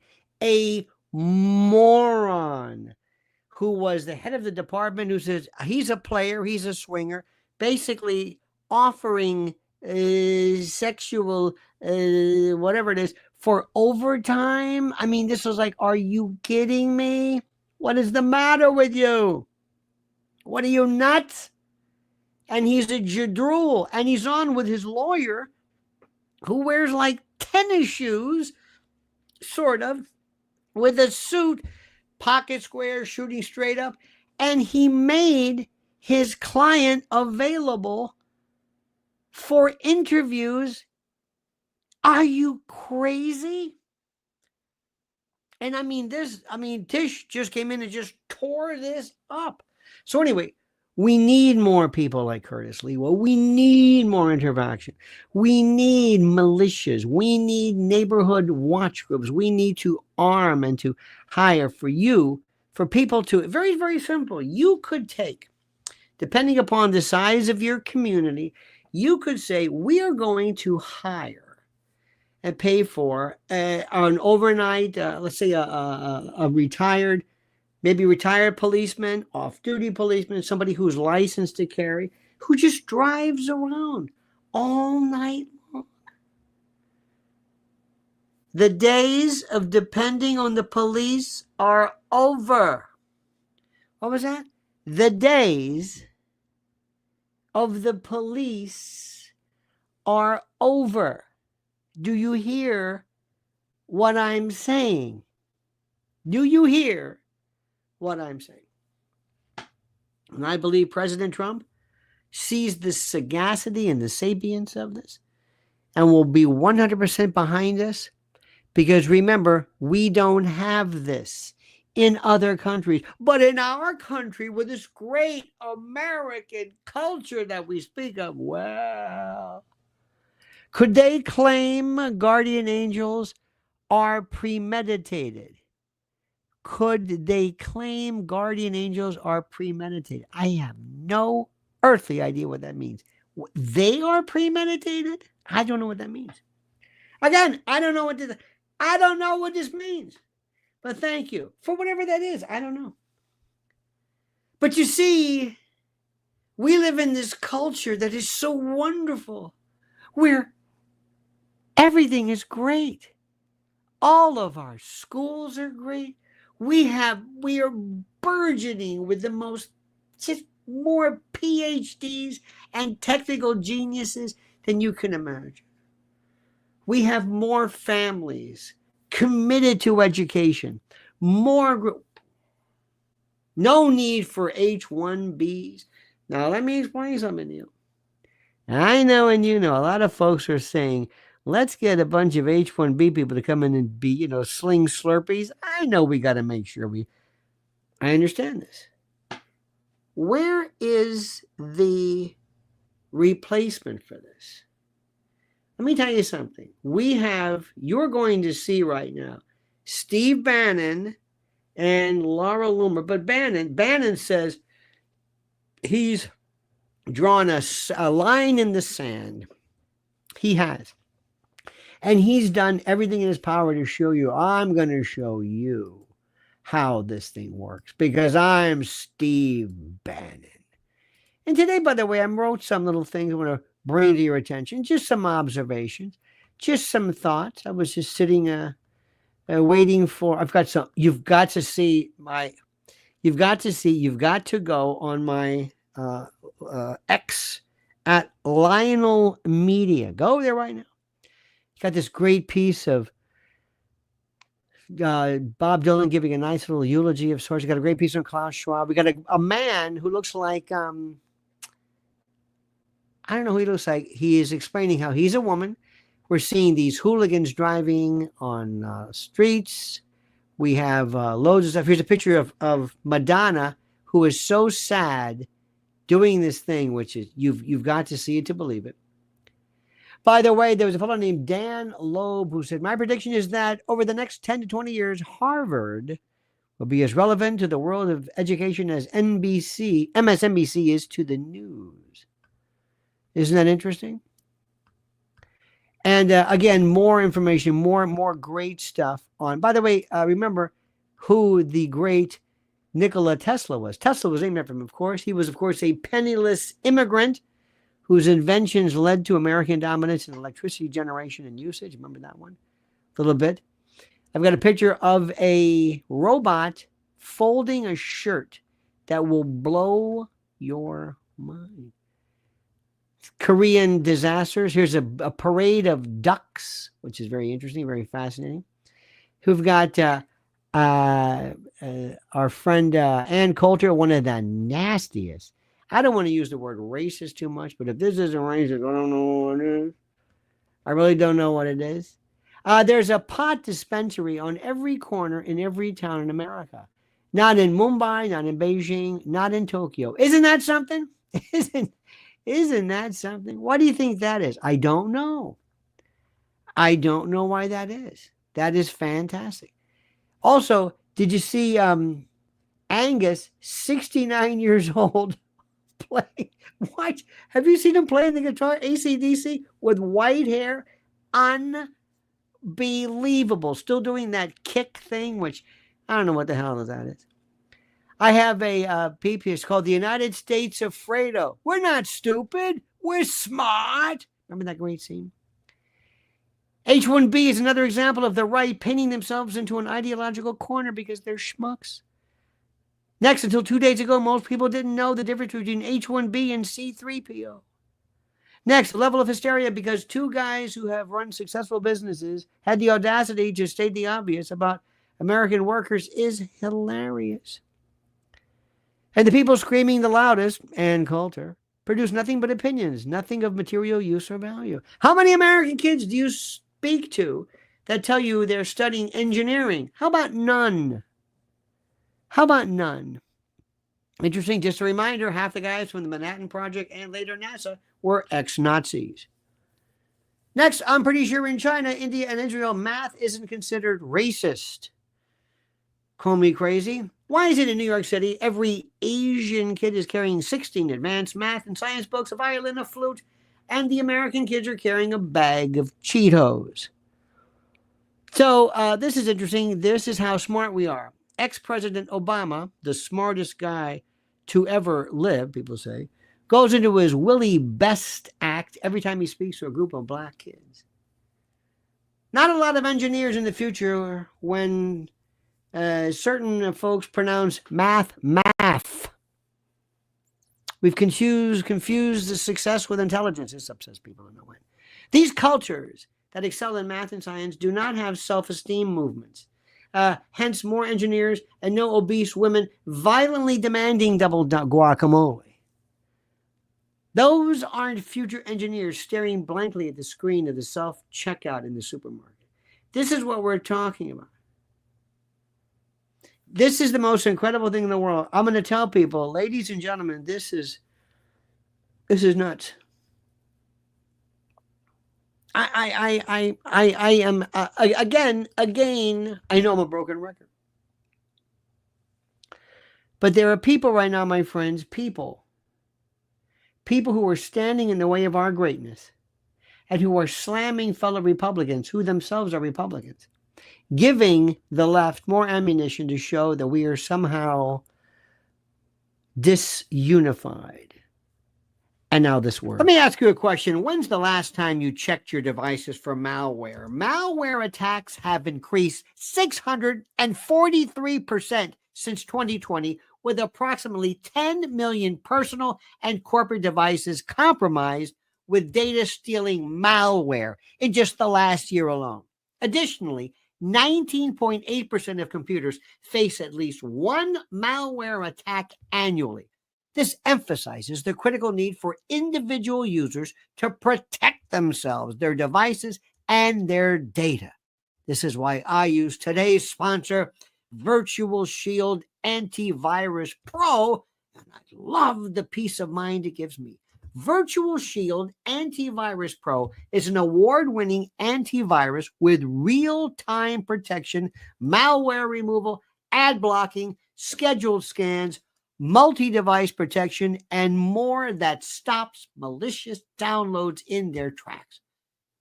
who was the head of the department, who says he's a player, he's a swinger, basically offering sexual, whatever it is, for overtime. I mean, this was like, are you kidding me? What is the matter with you? What are you, nuts? And he's a jadrul, and he's on with his lawyer who wears like tennis shoes, sort of, with a suit, pocket square, shooting straight up. And he made his client available for interviews. Are you crazy? And Tish just came in and just tore this up. So anyway, we need more people like Curtis Lewa. We need more interaction. We need militias. We need neighborhood watch groups. We need to arm and to hire for people to, very, very simple. You could take, depending upon the size of your community, you could say, we are going to hire and pay for an overnight, let's say a retired policeman, off-duty policeman, somebody who's licensed to carry, who just drives around all night long. The days of depending on the police are over. What was that? The days of the police are over. Do you hear what I'm saying? Do you hear what I'm saying? And I believe President Trump sees the sagacity and the sapience of this and will be 100% behind us, because remember, we don't have this in other countries. But in our country, with this great American culture that we speak of, well, could they claim guardian angels are premeditated? Could they claim guardian angels are premeditated? I have no earthly idea what that means. They are premeditated? I don't know what that means. Again, I don't know what this means. But thank you for whatever that is. I don't know. But you see, we live in this culture that is so wonderful, where everything is great. All of our schools are great. We are burgeoning with the most, just more PhDs and technical geniuses than you can imagine. We have more families committed to education, no need for H-1Bs. Now, let me explain something to you. I know, and you know, a lot of folks are saying, let's get a bunch of H-1B people to come in and be, sling Slurpees. I know we got to make sure I understand this. Where is the replacement for this? Let me tell you something. You're going to see right now, Steve Bannon and Laura Loomer. But Bannon says he's drawn a line in the sand. He has. And he's done everything in his power to show you, I'm going to show you how this thing works, because I'm Steve Bannon. And today, by the way, I wrote some little things I want to bring to your attention, just some observations, just some thoughts. I was just sitting waiting for, you've got to go on my X at Lionel Media. Go there right now. Got this great piece of Bob Dylan giving a nice little eulogy of sorts. We got a great piece on Klaus Schwab. We got a man who looks like, I don't know who he looks like. He is explaining how he's a woman. We're seeing these hooligans driving on streets. We have loads of stuff. Here's a picture of Madonna, who is so sad doing this thing, which is, you've got to see it to believe it. By the way, there was a fellow named Dan Loeb who said, my prediction is that over the next 10 to 20 years, Harvard will be as relevant to the world of education as MSNBC is to the news. Isn't that interesting? And again, more information, more great stuff on. By the way, remember who the great Nikola Tesla was. Tesla was named after him, of course. He was, of course, a penniless immigrant whose inventions led to American dominance in electricity generation and usage. Remember that one? A little bit. I've got a picture of a robot folding a shirt that will blow your mind. Korean disasters. Here's a parade of ducks, which is very interesting, very fascinating. Who've got our friend Ann Coulter, one of the nastiest. I don't want to use the word racist too much, but if this isn't racist, I don't know what it is. I really don't know what it is. There's a pot dispensary on every corner in every town in America. Not in Mumbai, not in Beijing, not in Tokyo. Isn't that something? Isn't that something? What do you think that is? I don't know. I don't know why that is. That is fantastic. Also, did you see Angus, 69 years old, play? What? Have you seen him playing the guitar? AC/DC with white hair? Unbelievable. Still doing that kick thing, which I don't know what the hell that is. I have a piece called The United States of Fredo. We're not stupid. We're smart. Remember that great scene? H-1B is another example of the right pinning themselves into an ideological corner because they're schmucks. Next, until 2 days ago, most people didn't know the difference between H-1B and C-3PO. Next, the level of hysteria because two guys who have run successful businesses had the audacity to state the obvious about American workers is hilarious. And the people screaming the loudest, Ann Coulter, produce nothing but opinions, nothing of material use or value. How many American kids do you speak to that tell you they're studying engineering? How about none? How about none? Interesting, just a reminder, half the guys from the Manhattan Project and later NASA were ex-Nazis. Next, I'm pretty sure in China, India, and Israel, math isn't considered racist. Call me crazy. Why is it in New York City every Asian kid is carrying 16 advanced math and science books, a violin, a flute, and the American kids are carrying a bag of Cheetos? So this is interesting. This is how smart we are. Ex-President Obama, the smartest guy to ever live, people say, goes into his Willie Best act every time he speaks to a group of black kids. Not a lot of engineers in the future when certain folks pronounce math. We've confused the success with intelligence. This upsets people in no end. These cultures that excel in math and science do not have self-esteem movements. Hence, more engineers and no obese women violently demanding double guacamole. Those aren't future engineers staring blankly at the screen of the self-checkout in the supermarket. This is what we're talking about. This is the most incredible thing in the world. I'm going to tell people, ladies and gentlemen, this is nuts. I am again. I know I'm a broken record, but there are people right now, my friends, people who are standing in the way of our greatness, and who are slamming fellow Republicans who themselves are Republicans, giving the left more ammunition to show that we are somehow disunified. And now this word. Let me ask you a question. When's the last time you checked your devices for malware? Malware attacks have increased 643% since 2020, with approximately 10 million personal and corporate devices compromised with data stealing malware in just the last year alone. Additionally, 19.8% of computers face at least one malware attack annually. This emphasizes the critical need for individual users to protect themselves, their devices, and their data. This is why I use today's sponsor, Virtual Shield Antivirus Pro, and I love the peace of mind it gives me. Virtual Shield Antivirus Pro is an award-winning antivirus with real-time protection, malware removal, ad blocking, scheduled scans, multi-device protection, and more that stops malicious downloads in their tracks.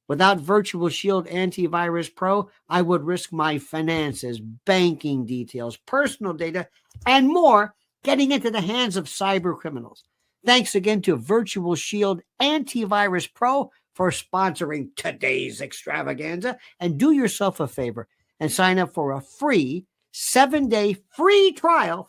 Without Virtual Shield Antivirus Pro, I would risk my finances, banking details, personal data, and more getting into the hands of cyber criminals. Thanks again to Virtual Shield Antivirus Pro for sponsoring today's extravaganza. And do yourself a favor and sign up for a free 7-day free trial,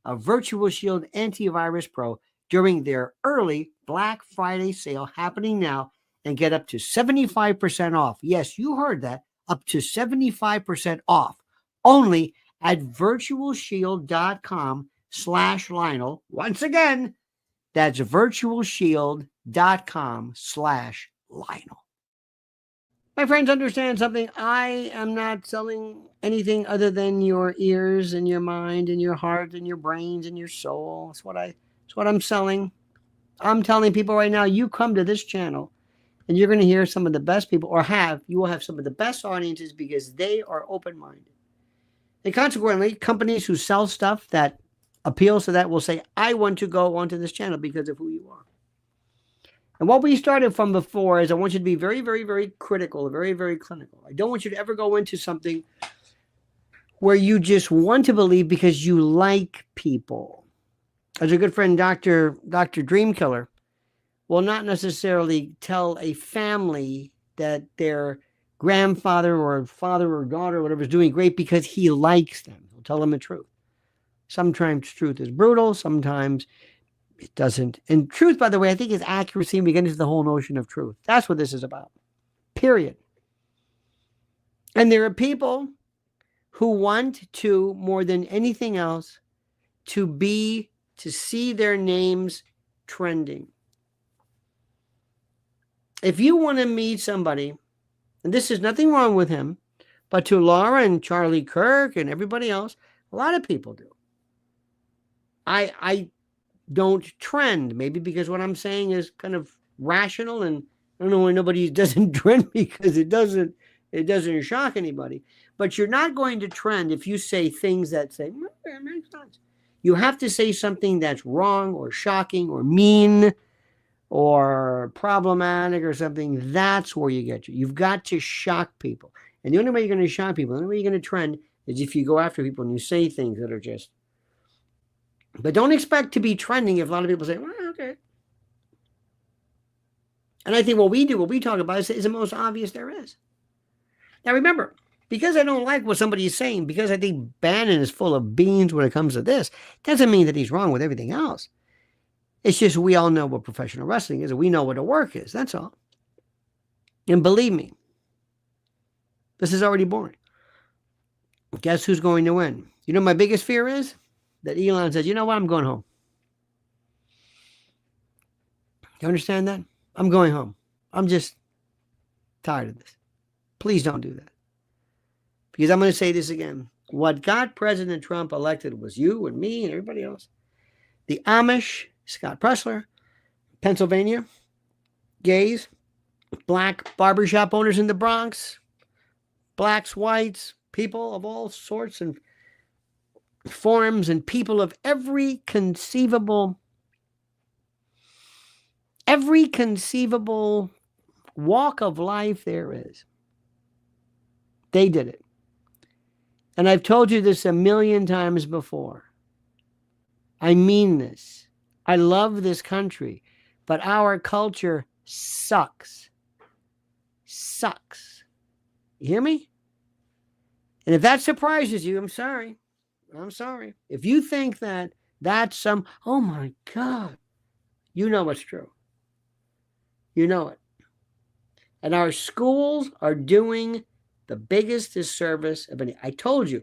of Virtual Shield Antivirus Pro during their early Black Friday sale happening now, and get up to 75% off. Yes, you heard that. Up to 75% off. Only at virtualshield.com/Lionel. Once again, that's virtualshield.com/Lionel. My friends, understand something. I am not selling anything other than your ears and your mind and your heart and your brains and your soul. That's what I'm selling. I'm telling people right now, you come to this channel and you're going to hear some of the best people, you will have some of the best audiences because they are open-minded. And consequently, companies who sell stuff that appeals to that will say, I want to go onto this channel because of who you are. And what we started from before is I want you to be very, very, very critical, very, very clinical. I don't want you to ever go into something where you just want to believe because you like people. As a good friend, Dr. Dreamkiller, will not necessarily tell a family that their grandfather or father or daughter or whatever is doing great because he likes them. He'll tell them the truth. Sometimes truth is brutal. Sometimes it doesn't. And truth, by the way, I think is accuracy. And we get into the whole notion of truth. That's what this is about. Period. And there are people who want to, more than anything else, to see their names trending. If you want to meet somebody, and this is nothing wrong with him, but to Laura and Charlie Kirk and everybody else, a lot of people do. I don't trend, maybe because what I'm saying is kind of rational, and I don't know why nobody doesn't trend because it doesn't shock anybody. But you're not going to trend if you say things that say, that makes sense. You have to say something that's wrong or shocking or mean or problematic or something. That's where you get you. You've got to shock people. And the only way you're going to shock people, the only way you're going to trend is if you go after people and you say things that are just. But don't expect to be trending if a lot of people say, well, okay. And I think what we talk about is the most obvious there is. Now remember, because I don't like what somebody is saying, because I think Bannon is full of beans when it comes to this, doesn't mean that he's wrong with everything else. It's just we all know what professional wrestling is, and we know what a work is. That's all. And believe me, this is already boring. Guess who's going to win? You know my biggest fear is? That Elon says, you know what? I'm going home. You understand that? I'm going home. I'm just tired of this. Please don't do that. Because I'm going to say this again. What got President Trump elected was you and me and everybody else. The Amish, Scott Pressler, Pennsylvania, gays, black barbershop owners in the Bronx, blacks, whites, people of all sorts and forms, and people of every conceivable walk of life there is. They did it. And I've told you this a million times before. I mean this. I love this country, but our culture sucks. Sucks. You hear me? And if that surprises you, I'm sorry. If you think that that's oh my God, you know it's true. You know it. And our schools are doing the biggest disservice of any. I told you,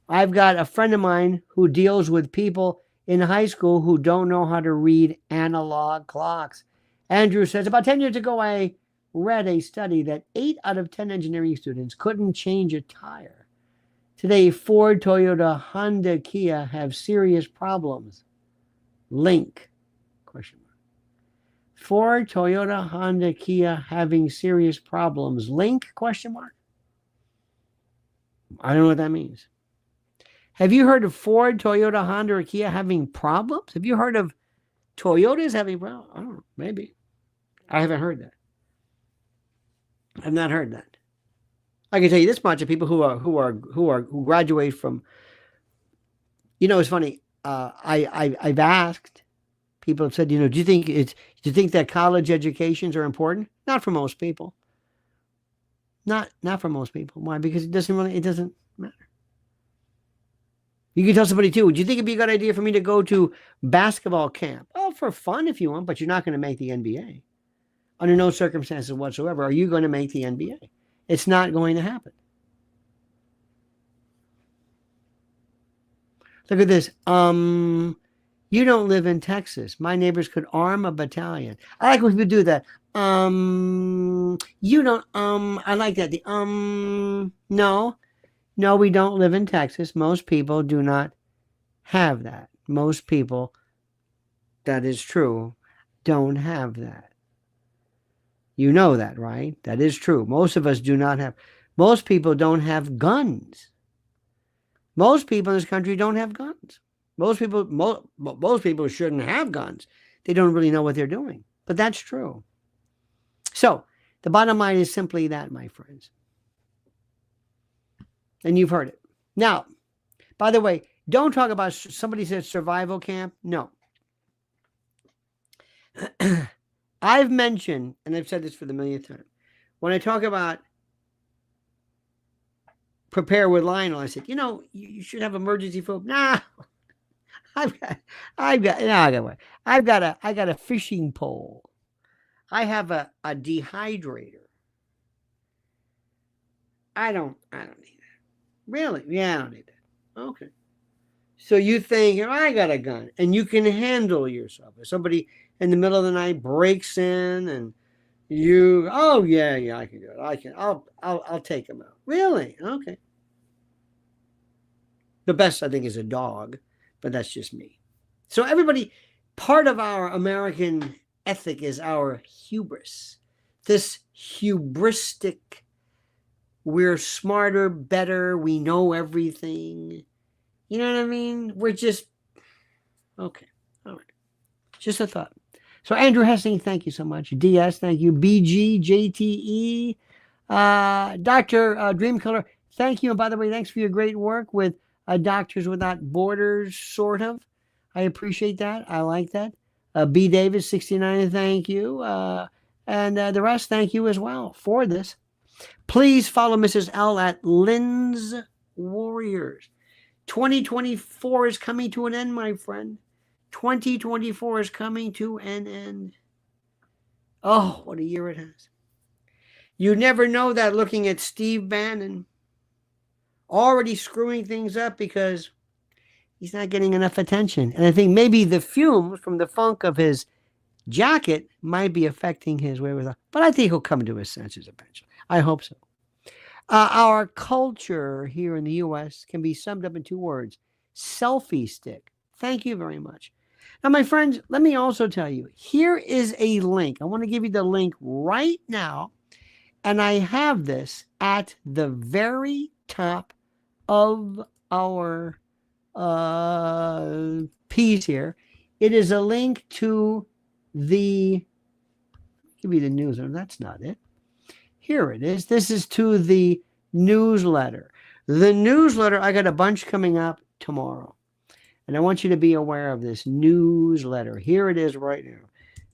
I've got a friend of mine who deals with people in high school who don't know how to read analog clocks. Andrew says, about 10 years ago, I read a study that 8 out of 10 engineering students couldn't change a tire. Today, Ford, Toyota, Honda, Kia have serious problems. Link? Question mark. Ford, Toyota, Honda, Kia having serious problems. Link? Question mark. I don't know what that means. Have you heard of Ford, Toyota, Honda, or Kia having problems? Have you heard of Toyotas having problems? I don't know. Maybe. I haven't heard that. I've not heard that. I can tell you this much of people who graduate from. You know, it's funny. I've asked People have said, do you think that college educations are important? Not for most people. Not for most people. Why? Because it doesn't matter. You can tell somebody too, do you think it'd be a good idea for me to go to basketball camp? Oh, for fun if you want, but you're not going to make the NBA. Under no circumstances whatsoever are you going to make the NBA. It's not going to happen. Look at this. You don't live in Texas. My neighbors could arm a battalion. I like when people do that. You don't, I like that. No, we don't live in Texas. Most people do not have that. Most people, that is true, don't have that. You know that, right? That is true. Most of us do not have, most people don't have guns. Most people in this country don't have guns. Most people shouldn't have guns. They don't really know what they're doing. But that's true. So the bottom line is simply that, my friends. And you've heard it. Now, by the way, don't talk about, somebody said survival camp. No. I've mentioned, and I've said this for the millionth time, when I talk about prepare with Lionel, I said, you should have emergency food. Nah. I got a fishing pole. I have a dehydrator. I don't need that. Really? Yeah, I don't need that. Okay. So you think, I got a gun and you can handle yourself. If somebody in the middle of the night breaks in and you, oh yeah, I can do it. I'll take them out. Really? Okay. The best I think is a dog, but that's just me. So everybody, part of our American ethic is our hubris. This hubristic, we're smarter, better, we know everything. You know what I mean? We're just, okay. All right. Just a thought. So Andrew Hessing, thank you so much. DS, thank you. BG, JTE, Dr. Dreamkiller, thank you. And by the way, thanks for your great work with Doctors Without Borders, sort of. I appreciate that. I like that. B. Davis, 69, thank you. And the rest, thank you as well for this. Please follow Mrs. L at Lynn's Warriors. 2024 is coming to an end, my friend. 2024 is coming to an end. Oh, what a year it has. You never know that looking at Steve Bannon. Already screwing things up because he's not getting enough attention. And I think maybe the fumes from the funk of his jacket might be affecting his wherewithal. But I think he'll come to his senses eventually. I hope so. Our culture here in the U.S. can be summed up in two words. Selfie stick. Thank you very much. Now, my friends, let me also tell you, here is a link. I want to give you the link right now. And I have this at the very top of our piece here. It is a link to the, give you the news. That's not it. Here it is. This is to the newsletter. The newsletter, I got a bunch coming up tomorrow. And I want you to be aware of this newsletter. Here it is right now.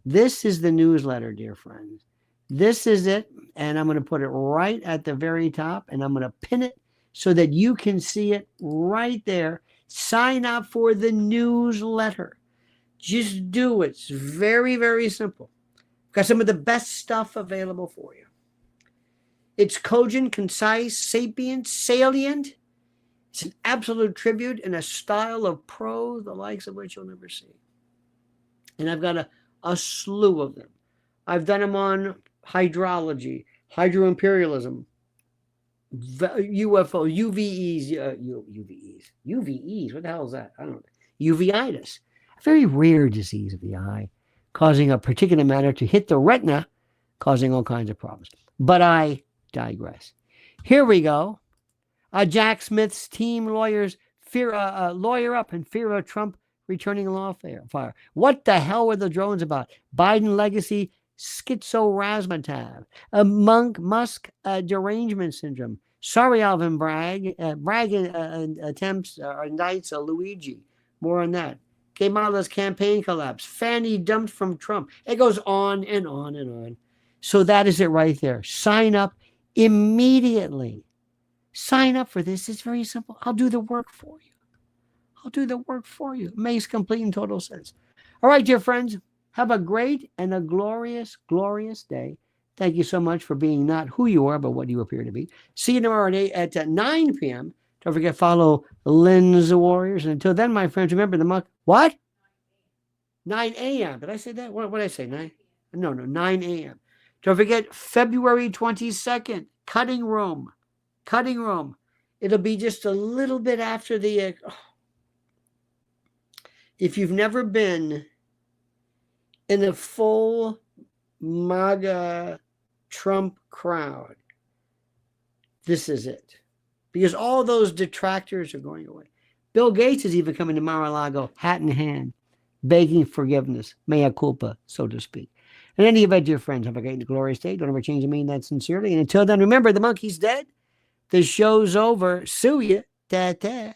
This is the newsletter, dear friends. This is it. And I'm going to put it right at the very top. And I'm going to pin it so that you can see it right there. Sign up for the newsletter. Just do it. It's very, very simple. Got some of the best stuff available for you. It's cogent, concise, sapient, salient. It's an absolute tribute in a style of prose, the likes of which you'll never see. And I've got a slew of them. I've done them on hydrology, hydroimperialism, UFO, UVEs, what the hell is that? I don't know. Uveitis, a very rare disease of the eye, causing a particular matter to hit the retina, causing all kinds of problems. But I digress. Here we go. Jack Smith's team lawyers lawyer up in fear of Trump returning lawfare. What the hell were the drones about? Biden legacy, schizorazzmatazz, Musk derangement syndrome. Sorry, Alvin Bragg. Bragg attempts indicts Luigi. More on that. Kamala's campaign collapse. Fannie dumped from Trump. It goes on and on and on. So that is it right there. Sign up immediately. Sign up for this. It's very simple. I'll do the work for you. I'll do the work for you. It makes complete and total sense. All right, dear friends, have a great and a glorious, glorious day. Thank you so much for being not who you are, but what you appear to be. See you tomorrow at 9 p.m. Don't forget, follow Lynn's Warriors. And until then, my friends, remember the monk. What? 9 a.m. Did I say that? What did I say? 9? No, 9 a.m. Don't forget, February 22nd, Cutting Room. Cutting Room. It'll be just a little bit after the... if you've never been in a full MAGA Trump crowd, this is it. Because all those detractors are going away. Bill Gates is even coming to Mar-a-Lago, hat in hand, begging forgiveness, mea culpa, so to speak. In any event, dear friends, have a great and glorious day. Don't ever change and mean that sincerely. And until then, remember, the monkey's dead. The show's over. Sue ya. Ta-ta.